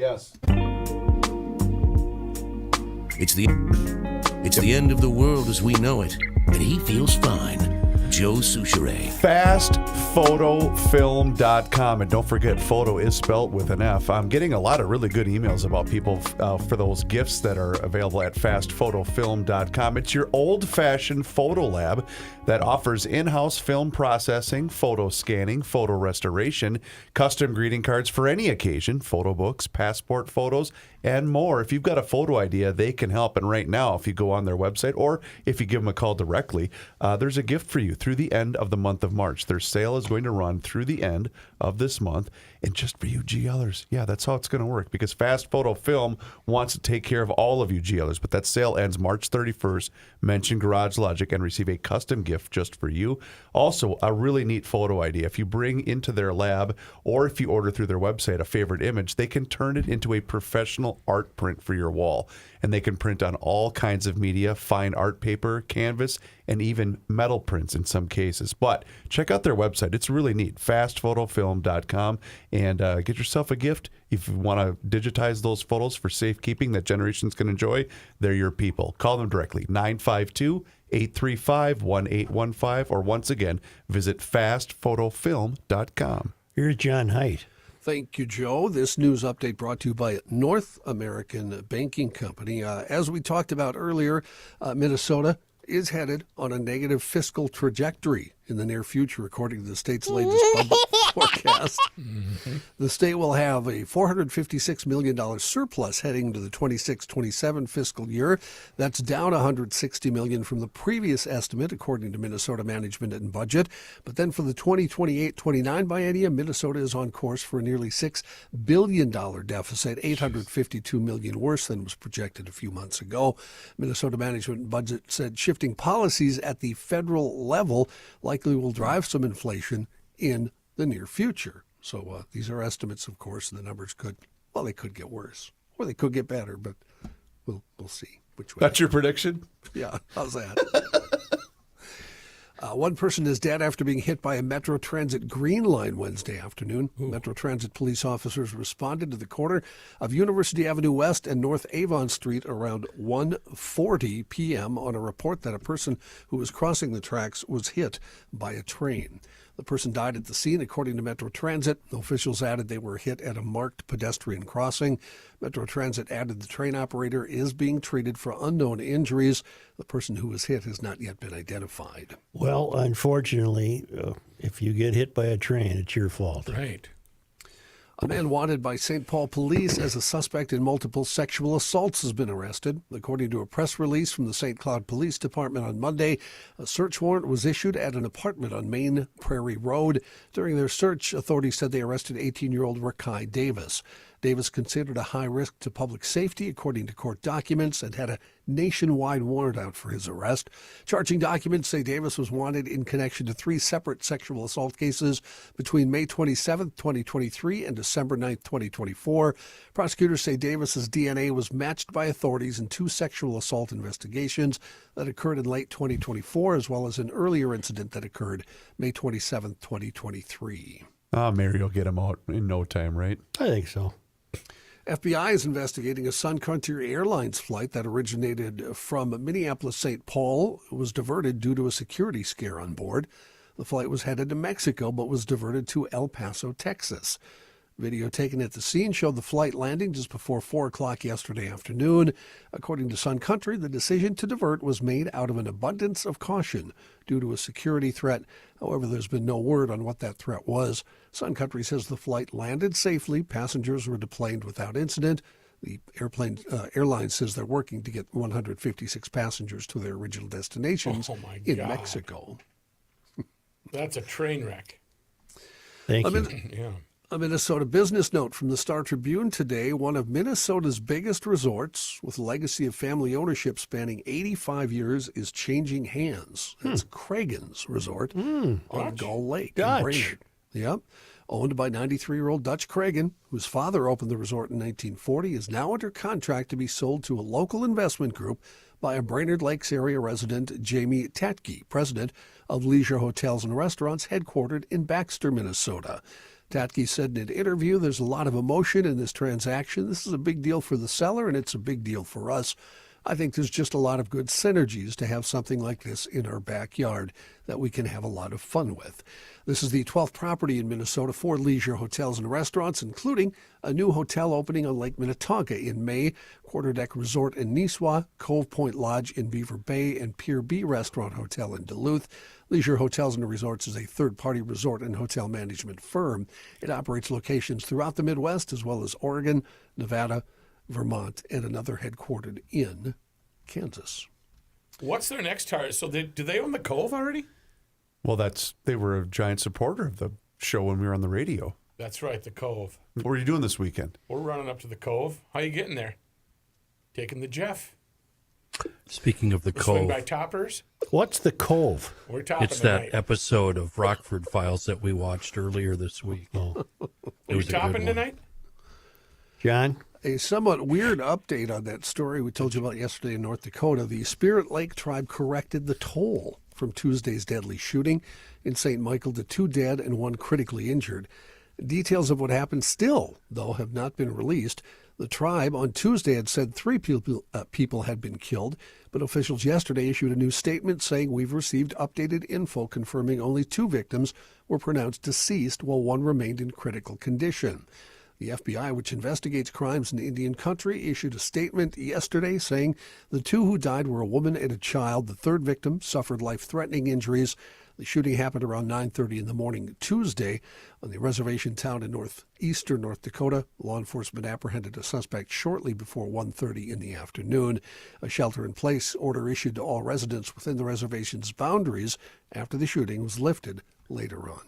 Yes. It's the end of the world as we know it, and he feels fine. Joe Souchere. FastPhotoFilm.com. And don't forget, photo is spelled with an F. I'm getting a lot of really good emails about people for those gifts that are available at FastPhotoFilm.com. It's your old-fashioned photo lab that offers in-house film processing, photo scanning, photo restoration, custom greeting cards for any occasion, photo books, passport photos, and more. If you've got a photo idea, they can help. And right now, if you go on their website or if you give them a call directly, there's a gift for you through the end of the month of March. Their sale is going to run through the end of this month. And just for you GLers, yeah, that's how it's going to work, because Fast Photo Film wants to take care of all of you GLers. But that sale ends March 31st. Mention Garage Logic and receive a custom gift just for you. Also, a really neat photo idea. If you bring into their lab or if you order through their website a favorite image, they can turn it into a professional art print for your wall. And they can print on all kinds of media, fine art paper, canvas, and even metal prints in some cases. But check out their website. It's really neat, fastphotofilm.com, and get yourself a gift. If you want to digitize those photos for safekeeping that generations can enjoy, they're your people. Call them directly, 952-835-1815, or once again, visit fastphotofilm.com. Here's John Haidt. Thank you, Joe. This news update brought to you by North American Banking Company. As we talked about earlier, Minnesota is headed on a negative fiscal trajectory in the near future, according to the state's latest budget forecast. The state will have a $456 million surplus heading into the 26-27 fiscal year. That's down $160 million from the previous estimate, according to Minnesota Management and Budget. But then for the 2028-29 biennium, Minnesota is on course for a nearly $6 billion deficit, $852 million worse than was projected a few months ago. Minnesota Management and Budget said shifting policies at the federal level likely will drive some inflation in the near future. So these are estimates, of course, and the numbers could get worse or they could get better, but we'll see which way. That's your prediction? Yeah, how's that? One person is dead after being hit by a Metro Transit Green Line Wednesday afternoon. Ooh. Metro Transit police officers responded to the corner of University Avenue West and North Avon Street around 1:40 p.m. on a report that a person who was crossing the tracks was hit by a train. The person died at the scene, according to Metro Transit. Officials added they were hit at a marked pedestrian crossing. Metro Transit added the train operator is being treated for unknown injuries. The person who was hit has not yet been identified. Well, unfortunately, if you get hit by a train, it's your fault. Right. A man wanted by St. Paul police as a suspect in multiple sexual assaults has been arrested. According to a press release from the St. Cloud Police Department on Monday, a search warrant was issued at an apartment on Main Prairie Road. During their search, authorities said they arrested 18-year-old Rakai Davis. Davis considered a high risk to public safety, according to court documents, and had a nationwide warrant out for his arrest. Charging documents say Davis was wanted in connection to 3 separate sexual assault cases between May 27, 2023 and December 9, 2024. Prosecutors say Davis's DNA was matched by authorities in 2 sexual assault investigations that occurred in late 2024, as well as an earlier incident that occurred May 27, 2023. Mary will get him out in no time, right? I think so. FBI is investigating a Sun Country Airlines flight that originated from Minneapolis-St. Paul. It was diverted due to a security scare on board. The flight was headed to Mexico, but was diverted to El Paso, Texas. Video taken at the scene showed the flight landing just before 4 o'clock yesterday afternoon. According to Sun Country, the decision to divert was made out of an abundance of caution due to a security threat. However, there's been no word on what that threat was. Sun Country says the flight landed safely. Passengers were deplaned without incident. The airline says they're working to get 156 passengers to their original destinations in Mexico. That's a train wreck. Thank you. Yeah. A Minnesota business note from the Star Tribune today. One of Minnesota's biggest resorts, with a legacy of family ownership spanning 85 years, is changing hands. It's Cragen's Resort on Gull Lake in Brainerd. Yep. Owned by 93-year-old Dutch Cragen, whose father opened the resort in 1940, is now under contract to be sold to a local investment group by a Brainerd Lakes area resident, Jamie Tatke, president of Leisure Hotels and Restaurants, headquartered in Baxter, Minnesota. Tatke said in an interview, there's a lot of emotion in this transaction. This is a big deal for the seller, and it's a big deal for us. I think there's just a lot of good synergies to have something like this in our backyard that we can have a lot of fun with. This is the 12th property in Minnesota for leisure hotels and restaurants, including a new hotel opening on Lake Minnetonka in May, Quarter Deck Resort in Niswa, Cove Point Lodge in Beaver Bay, and Pier B Restaurant Hotel in Duluth. Leisure Hotels and Resorts is a third-party resort and hotel management firm. It operates locations throughout the Midwest as well as Oregon, Nevada, Vermont, and another headquartered in Kansas. What's their next target? So do they own the Cove already? Well, they were a giant supporter of the show when we were on the radio. That's right, the Cove. What are you doing this weekend? We're running up to the Cove. How you getting there? Taking the Jeff. Speaking of the We're swing Cove, by Toppers. What's the Cove? We're topping it's that tonight. episode of Rockford Files that we watched earlier this week. Are It we was a good topping one. tonight? John? A somewhat weird update on that story we told you about yesterday in North Dakota. The Spirit Lake tribe corrected the toll from Tuesday's deadly shooting in St. Michael to 2 dead and 1 critically injured. Details of what happened still, though, have not been released. The tribe on Tuesday had said 3 people had been killed, but officials yesterday issued a new statement saying we've received updated info confirming only 2 victims were pronounced deceased while 1 remained in critical condition. The FBI, which investigates crimes in Indian country, issued a statement yesterday saying the 2 who died were a woman and a child. The 3rd victim suffered life-threatening injuries. The shooting happened around 9:30 in the morning Tuesday on the reservation town in northeastern North Dakota. Law enforcement apprehended a suspect shortly before 1:30 in the afternoon. A shelter-in-place order issued to all residents within the reservation's boundaries after the shooting was lifted later on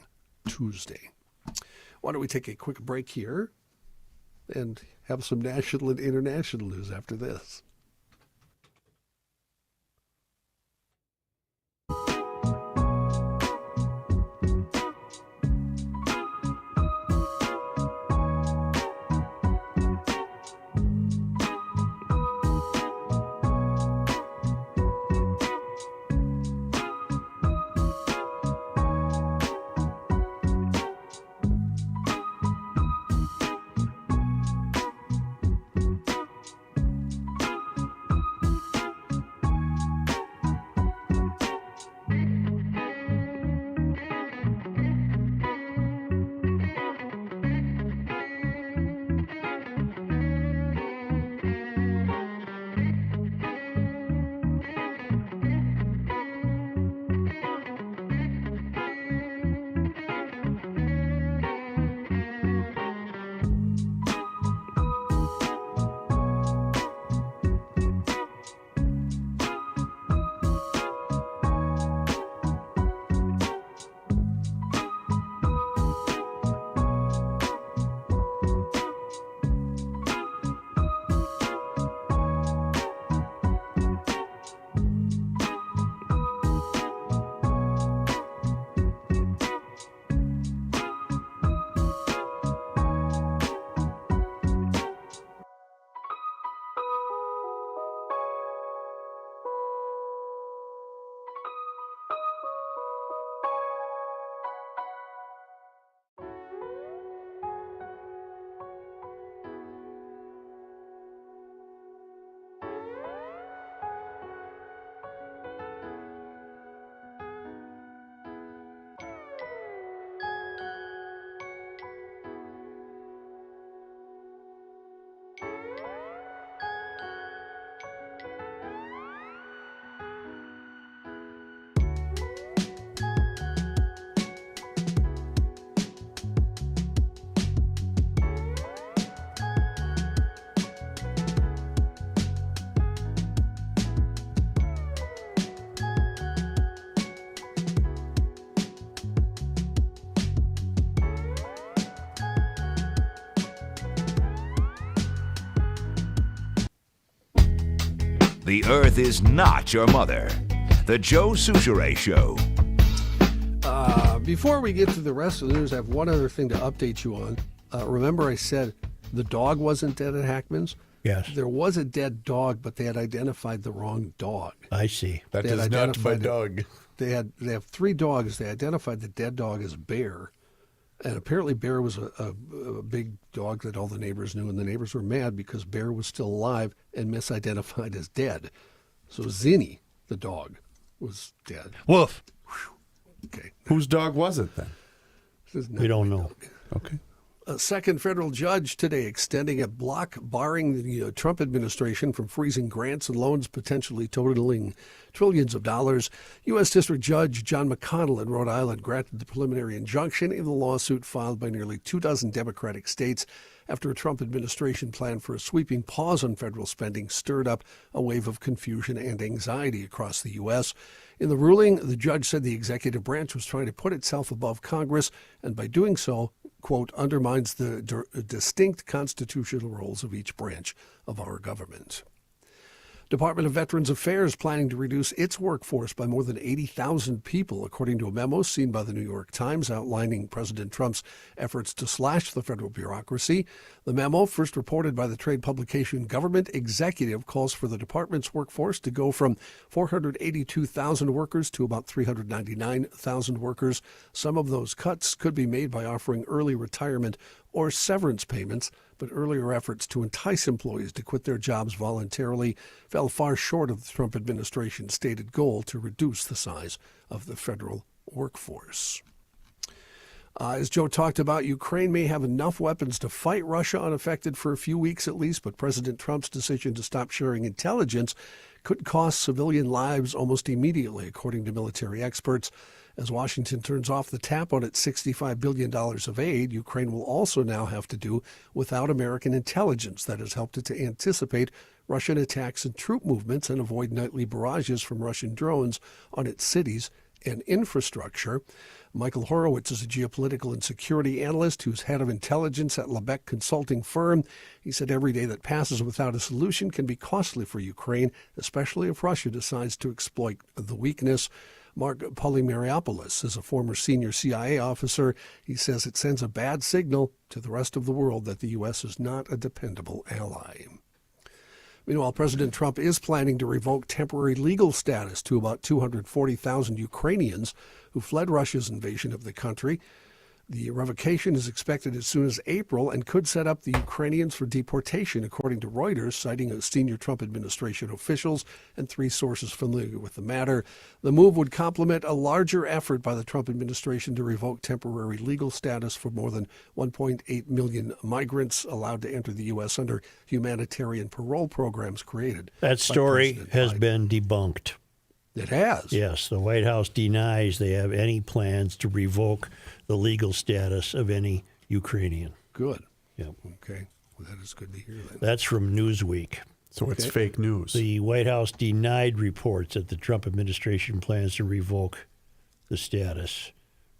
Tuesday. Why don't we take a quick break here and have some national and international news after this? The Earth is not your mother. The Joe Souchere Show. Before we get to the rest of the news, I have one other thing to update you on. Remember I said the dog wasn't dead at Hackman's? Yes. There was a dead dog, but they had identified the wrong dog. I see. That They had is not my identified dog. They have 3 dogs. They identified the dead dog as Bear, And apparently Bear was a big dog that all the neighbors knew, and the neighbors were mad because Bear was still alive and misidentified as dead. So Zinni, the dog, was dead. Woof. Okay. Whose dog was it then? We don't know. Okay. A second federal judge today extending a block barring the Trump administration from freezing grants and loans potentially totaling trillions of dollars. U.S. District Judge John McConnell in Rhode Island granted the preliminary injunction in the lawsuit filed by nearly 24 Democratic states after a Trump administration plan for a sweeping pause on federal spending stirred up a wave of confusion and anxiety across the U.S. In the ruling, the judge said the executive branch was trying to put itself above Congress, and by doing so, quote, undermines the distinct constitutional roles of each branch of our government. Department of Veterans Affairs planning to reduce its workforce by more than 80,000 people, according to a memo seen by the New York Times outlining President Trump's efforts to slash the federal bureaucracy. The memo, first reported by the trade publication Government Executive, calls for the department's workforce to go from 482,000 workers to about 399,000 workers. Some of those cuts could be made by offering early retirement or severance payments, but earlier efforts to entice employees to quit their jobs voluntarily fell far short of the Trump administration's stated goal to reduce the size of the federal workforce. As Joe talked about, Ukraine may have enough weapons to fight Russia unaffected for a few weeks at least, but President Trump's decision to stop sharing intelligence could cost civilian lives almost immediately, according to military experts. As Washington turns off the tap on its $65 billion of aid, Ukraine will also now have to do without American intelligence that has helped it to anticipate Russian attacks and troop movements and avoid nightly barrages from Russian drones on its cities and infrastructure. Michael Horowitz is a geopolitical and security analyst who's head of intelligence at Lebec consulting firm. He said every day that passes without a solution can be costly for Ukraine, especially if Russia decides to exploit the weakness. Mark Polymeriopoulos is a former senior CIA officer. He says it sends a bad signal to the rest of the world that the U.S. is not a dependable ally. Meanwhile, President Trump is planning to revoke temporary legal status to about 240,000 Ukrainians who fled Russia's invasion of the country. The revocation is expected as soon as April and could set up the Ukrainians for deportation, according to Reuters, citing a senior Trump administration officials and 3 sources familiar with the matter. The move would complement a larger effort by the Trump administration to revoke temporary legal status for more than 1.8 million migrants allowed to enter the U.S. under humanitarian parole programs created. That story has been debunked. It has? Yes. The White House denies they have any plans to revoke the legal status of any Ukrainian. Good. Yep. Okay. Well, that is good to hear then. That's from Newsweek. So it's fake news. The White House denied reports that the Trump administration plans to revoke the status.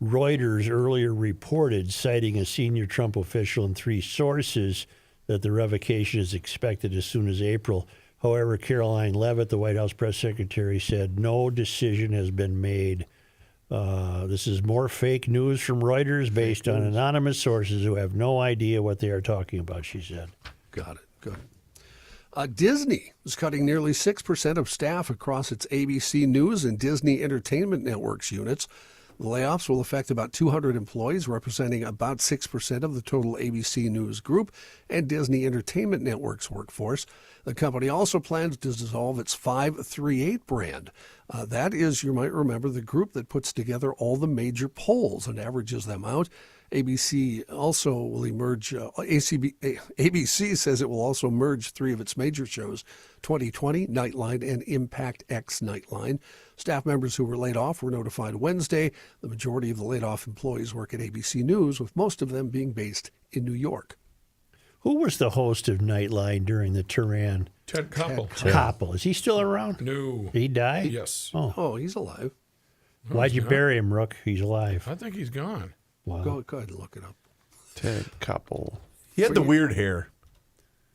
Reuters earlier reported, citing a senior Trump official and 3 sources, that the revocation is expected as soon as April. However, Caroline Leavitt, the White House press secretary, said no decision has been made. This is more fake news from Reuters based on anonymous sources who have no idea what they are talking about, she said. Got it. Good. Disney is cutting nearly 6% of staff across its ABC News and Disney Entertainment Networks units. The layoffs will affect about 200 employees, representing about 6% of the total ABC News Group and Disney Entertainment Network's workforce. The company also plans to dissolve its 538 brand. That is, you might remember, the group that puts together all the major polls and averages them out. ABC also will emerge. ABC says it will also merge 3 of its major shows, 2020, Nightline, and Impact X Nightline. Staff members who were laid off were notified Wednesday. The majority of the laid-off employees work at ABC News, with most of them being based in New York. Who was the host of Nightline during the Turan? Ted Koppel. Koppel. Is he still around? No. Did he die? Yes. Oh, he's alive. Why'd you bury him, Rook? He's alive. I think he's gone. Wow. Go ahead and look it up. Ted Koppel. He had the weird hair.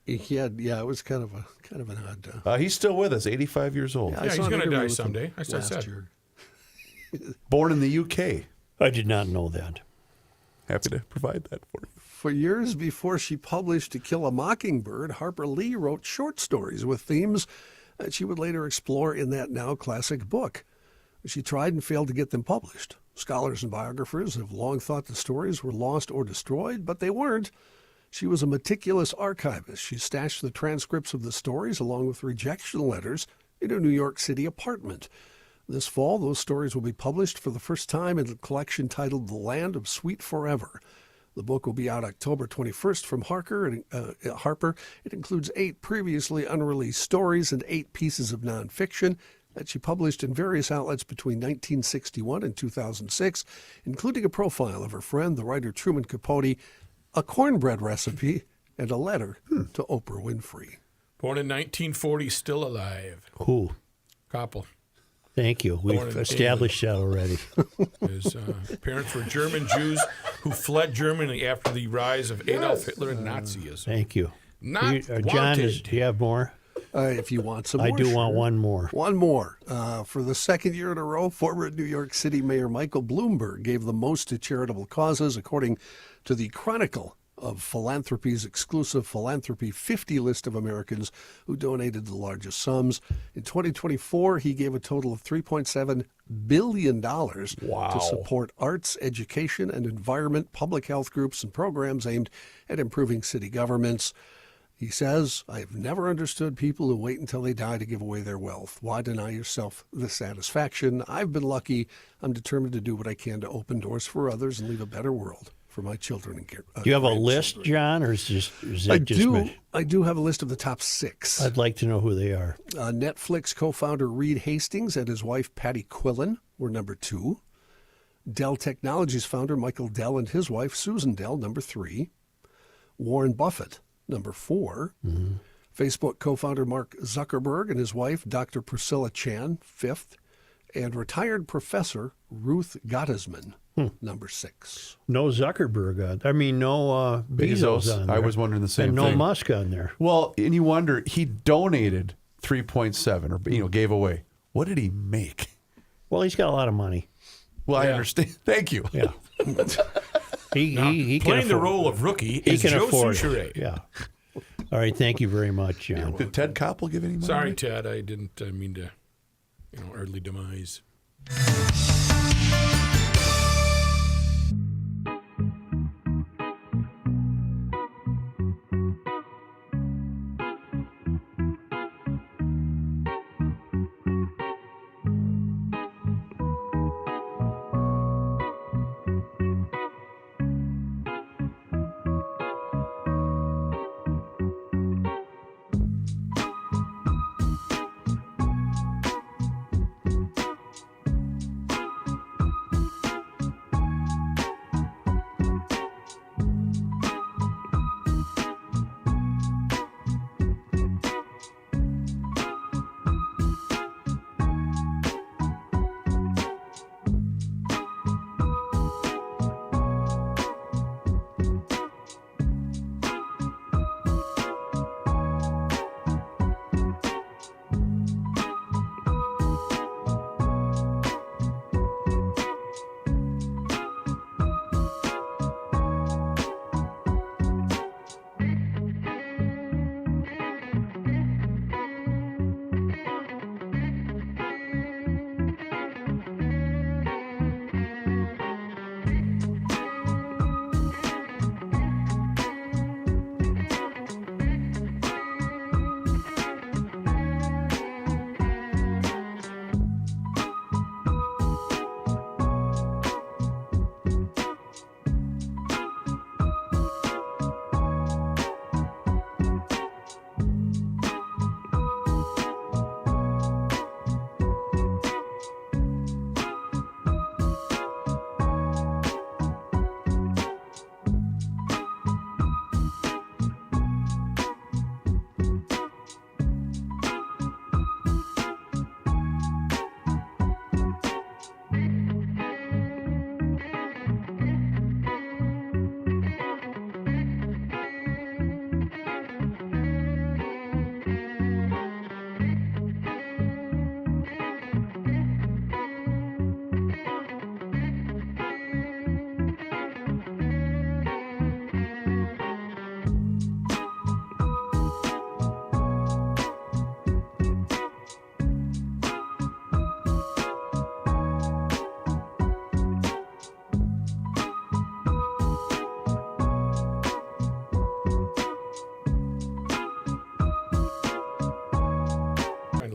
He had, it was kind of an odd. He's still with us, 85 years old. Yeah, he's going to die someday. I said. Year. Born in the UK. I did not know that. Happy to provide that for you. For years before she published To Kill a Mockingbird, Harper Lee wrote short stories with themes that she would later explore in that now classic book. She tried and failed to get them published. Scholars and biographers have long thought the stories were lost or destroyed, but they weren't. She was a meticulous archivist. She stashed the transcripts of the stories along with rejection letters in her New York City apartment. This fall, those stories will be published for the first time in a collection titled The Land of Sweet Forever. The book will be out October 21st from Harper. It includes 8 previously unreleased stories and 8 pieces of nonfiction that she published in various outlets between 1961 and 2006, including a profile of her friend, the writer Truman Capote, a cornbread recipe, and a letter to Oprah Winfrey. Born in 1940, still alive. Who? Koppel. Thank you. Born We've in established that already. His parents were German Jews who fled Germany after the rise of Adolf Hitler and Nazism. Thank you. Not John, wanted. do you have more? If you want some more. I do want one more. One more. For the second year in a row, former New York City Mayor Michael Bloomberg gave the most to charitable causes, according to the Chronicle of Philanthropy's exclusive Philanthropy 50 list of Americans who donated the largest sums. In 2024, he gave a total of $3.7 billion to support arts, education, and environment, public health groups, and programs aimed at improving city governments. He says, I have never understood people who wait until they die to give away their wealth. Why deny yourself the satisfaction? I've been lucky. I'm determined to do what I can to open doors for others and leave a better world for my children and Do you have a list, John, or is that just me? I do have a list of the top 6. I'd like to know who they are. Netflix co-founder Reed Hastings and his wife Patty Quillen were number 2. Dell Technologies founder Michael Dell and his wife Susan Dell, number 3. Warren Buffett, number 4. Mm-hmm. Facebook co-founder Mark Zuckerberg and his wife Dr. Priscilla Chan, 5th. And retired professor Ruth Gottesman, number 6. No Zuckerberg no Bezos on there. I was wondering the same and thing. no Musk on there. Well, and you wonder, he donated 3.7 or gave away. What did he make? Well, he's got a lot of money. Well, I understand. Thank you. Yeah. he can playing the afford, role of rookie he is can Joe afford Souchere. it. Yeah. All right. Thank you very much, John. Did Ted Koppel give any money? Sorry, Ted. I didn't mean to, early demise.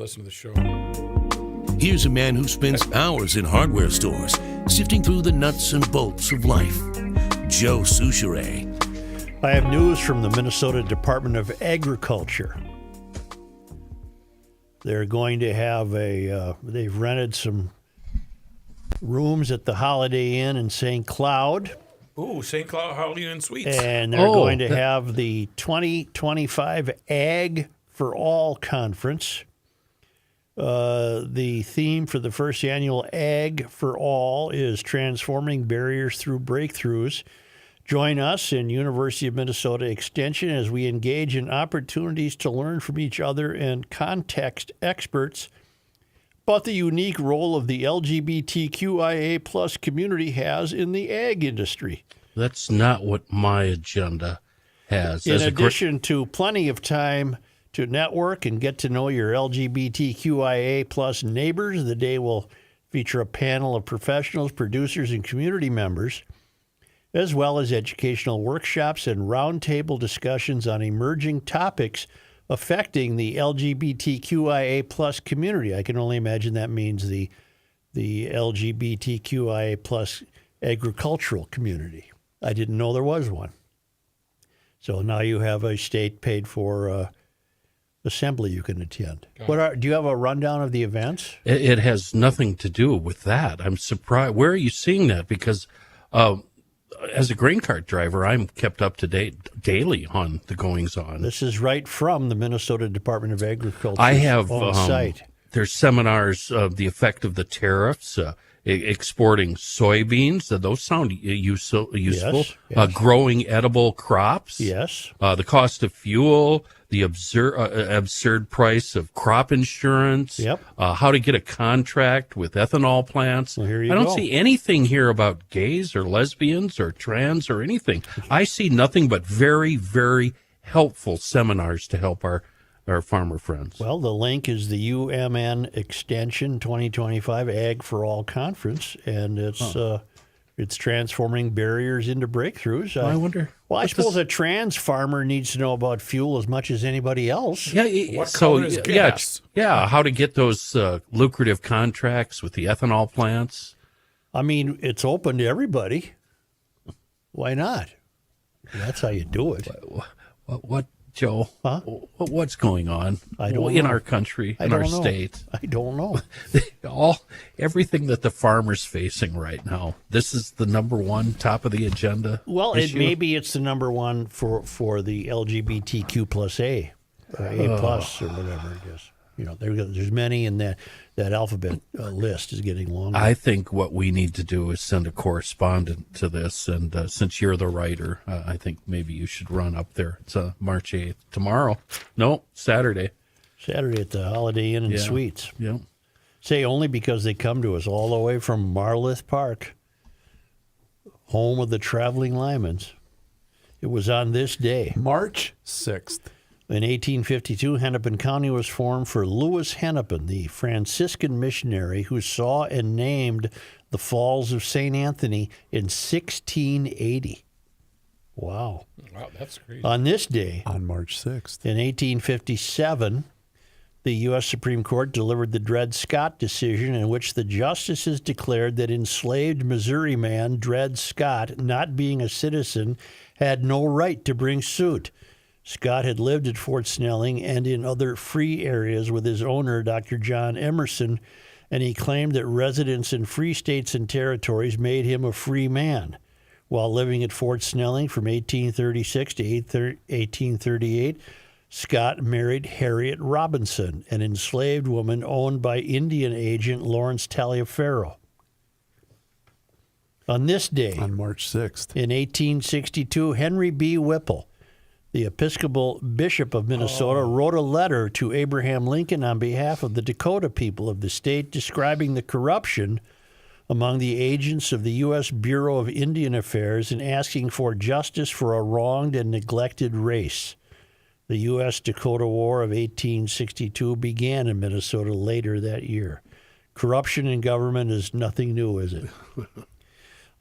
listen to the show. Here's a man who spends hours in hardware stores, sifting through the nuts and bolts of life. Joe Souchere. I have news from the Minnesota Department of Agriculture. They're going to have they've rented some rooms at the Holiday Inn in St. Cloud. Ooh, St. Cloud Holiday Inn Suites. And they're going to have the 2025 Ag for All Conference. The theme for the first annual Ag for All is Transforming Barriers Through Breakthroughs. Join us in University of Minnesota Extension as we engage in opportunities to learn from each other and context experts about the unique role of the LGBTQIA plus community has in the ag industry. That's not what my agenda has. In addition to plenty of time to network and get to know your LGBTQIA plus neighbors, the day will feature a panel of professionals, producers, and community members, as well as educational workshops and roundtable discussions on emerging topics affecting the LGBTQIA plus community. I can only imagine that means the LGBTQIA plus agricultural community. I didn't know there was one. So now you have a state-paid for assembly you can attend. Do you have a rundown of the events? It has nothing to do with that. I'm surprised. Where are you seeing that? Because as a grain cart driver, I'm kept up to date daily on the goings on. This is right from the Minnesota Department of Agriculture. I have on site. There's seminars of the effect of the tariffs, exporting soybeans. Those sound useful. Yes. Growing edible crops. Yes. The cost of fuel. The absurd price of crop insurance. Yep. How to get a contract with ethanol plants. Well, here you I don't go. see anything here about gays or lesbians or trans or anything. I see nothing but very, very helpful seminars to help our farmer friends. Well, the link is the UMN Extension 2025 Ag for All Conference, and it's transforming barriers into breakthroughs. I wonder. Well, I suppose a trans farmer needs to know about fuel as much as anybody else. Yeah. What color is gas? Yeah. How to get those lucrative contracts with the ethanol plants. I mean, it's open to everybody. Why not? That's how you do it. What Joe? Huh? What's going on in our country, in our state? I don't know. Everything that the farmer's facing right now. This is the number one top of the agenda. Well, issue. maybe it's the number one for the LGBTQ plus A, or A plus, or whatever it is. You know, there's many in that alphabet list is getting longer. I think what we need to do is send a correspondent to this, and since you're the writer, I think maybe you should run up there. It's March 8th. Tomorrow. No, Saturday. Saturday at the Holiday Inn and Suites. Yeah. Say only because they come to us all the way from Marlith Park, home of the traveling Lymans. It was on this day, March 6th. In 1852, Hennepin County was formed for Louis Hennepin, the Franciscan missionary who saw and named the Falls of St. Anthony in 1680. Wow. Wow, that's crazy. On this day, On March 6th. in 1857, the U.S. Supreme Court delivered the Dred Scott decision in which the justices declared that enslaved Missouri man Dred Scott, not being a citizen, had no right to bring suit. Scott had lived at Fort Snelling and in other free areas with his owner, Dr. John Emerson, and he claimed that residence in free states and territories made him a free man. While living at Fort Snelling from 1836 to 1838, Scott married Harriet Robinson, an enslaved woman owned by Indian agent Lawrence Taliaferro. On this day, On March 6th. in 1862, Henry B. Whipple, the Episcopal Bishop of Minnesota, wrote a letter to Abraham Lincoln on behalf of the Dakota people of the state describing the corruption among the agents of the U.S. Bureau of Indian Affairs and asking for justice for a wronged and neglected race. The U.S. Dakota War of 1862 began in Minnesota later that year. Corruption in government is nothing new, is it?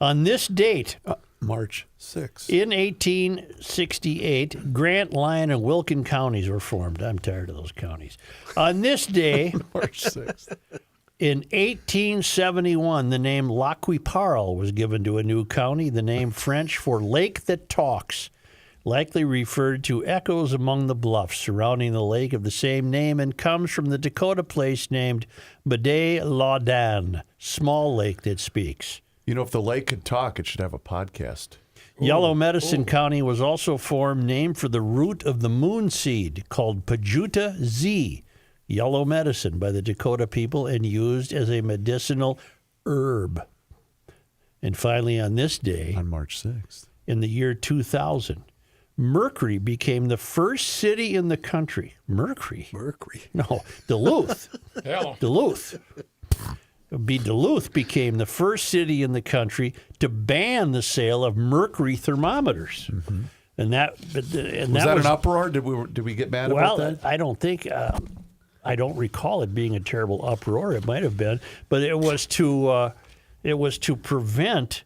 On this date, March 6th. In 1868, Grant, Lyon, and Wilkin counties were formed. I'm tired of those counties. On this day, March 6th. in 1871, the name Lac qui Parle was given to a new county, the name French for Lake that Talks, likely referred to echoes among the bluffs surrounding the lake of the same name and comes from the Dakota place named Bade-Laudan, small lake that speaks. You know, if the lake could talk, it should have a podcast. Yellow Medicine County was also formed, named for the root of the moon seed called Pajuta Z, yellow medicine, by the Dakota people and used as a medicinal herb. And finally, on this day, On March 6th. in the year 2000, Mercury became the first city in the country. Mercury? No, Duluth. Hell. Duluth. Duluth became the first city in the country to ban the sale of mercury thermometers. Mm-hmm. And that Was that an uproar? Did we get mad about that? I don't think I don't recall it being a terrible uproar. It might have been, but it was to prevent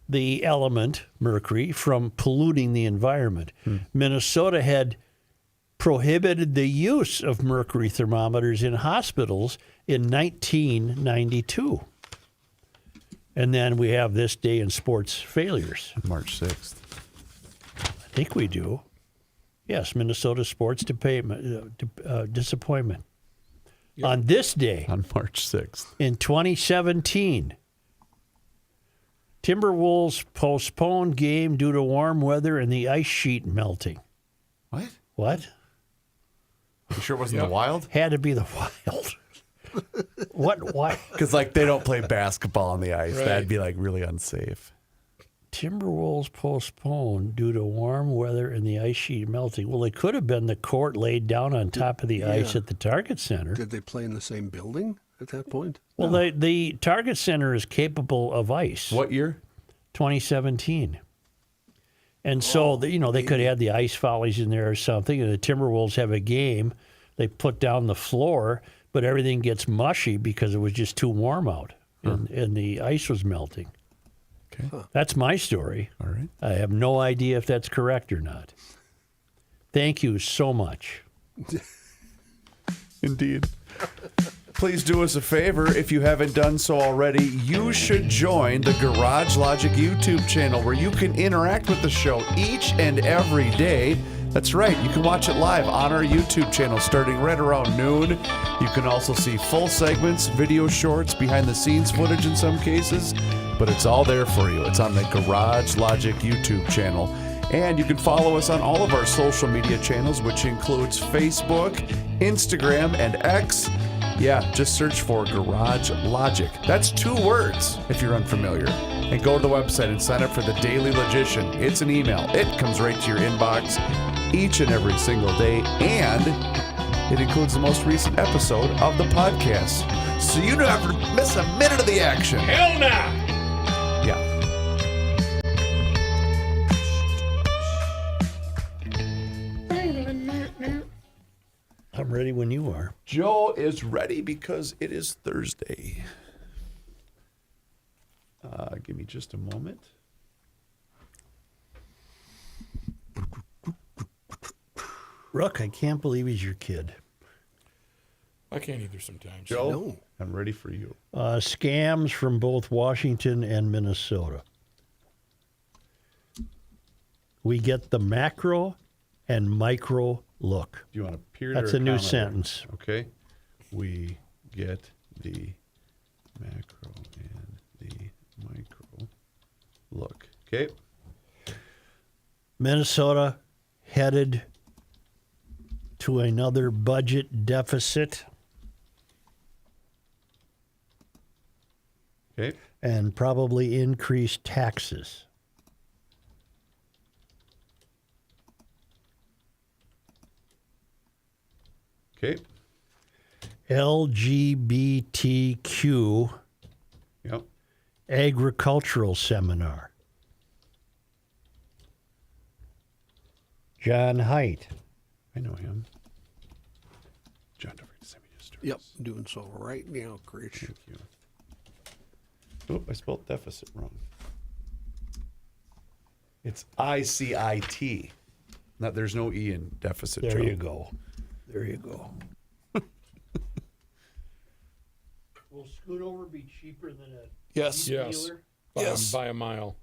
the element mercury from polluting the environment. Minnesota had prohibited the use of mercury thermometers in hospitals in 1992. And then we have this day in sports failures. March 6th. I think we do. Yes, Minnesota sports disappointment. Yep. On this day, on March 6th, in 2017, Timberwolves postponed game due to warm weather and the ice sheet melting. What? What? You sure it wasn't the Wild? Had to be the Wild. What? Why? Because they don't play basketball on the ice. Right. That'd be really unsafe. Timberwolves postponed due to warm weather and the ice sheet melting. Well, it could have been the court laid down on top of the ice at the Target Center. Did they play in the same building at that point? Well, the Target Center is capable of ice. What year? 2017. And so, they could have had the ice follies in there or something, and the Timberwolves have a game. They put down the floor, but everything gets mushy because it was just too warm out, and the ice was melting. Okay. That's my story. All right. I have no idea if that's correct or not. Thank you so much. Indeed. Please do us a favor. If you haven't done so already, you should join the Garage Logic YouTube channel where you can interact with the show each and every day. That's right. You can watch it live on our YouTube channel starting right around noon. You can also see full segments, video shorts, behind-the-scenes footage in some cases, but it's all there for you. It's on the Garage Logic YouTube channel. And you can follow us on all of our social media channels, which includes Facebook, Instagram, and X. Yeah, just search for Garage Logic. That's 2 words if you're unfamiliar. And go to the website and sign up for the Daily Logician. It's an email. It comes right to your inbox each and every single day. And it includes the most recent episode of the podcast. So you don't have to miss a minute of the action. Hell nah! Yeah. I'm ready when you are. Joe is ready because it is Thursday. Give me just a moment. Rook, I can't believe he's your kid. I can't either sometimes. Joe, No. I'm ready for you. Scams from both Washington and Minnesota. We get the macro and micro look. Do you want a period? That's or a new comma there? sentence. Okay. We get the macro and the micro look. Okay. Minnesota headed to another budget deficit Okay. and probably increased taxes. Okay. LGBTQ Yep. agricultural seminar. John Haidt. I know him. John, don't forget to send me his stories. Yep, doing so right now, Chris. Thank you. Oh, I spelled deficit wrong. It's ICIT. There's no E in deficit. There Joe. you go. There you go. Will Scoot Over be cheaper than a Yes. Yes. dealer? By a mile.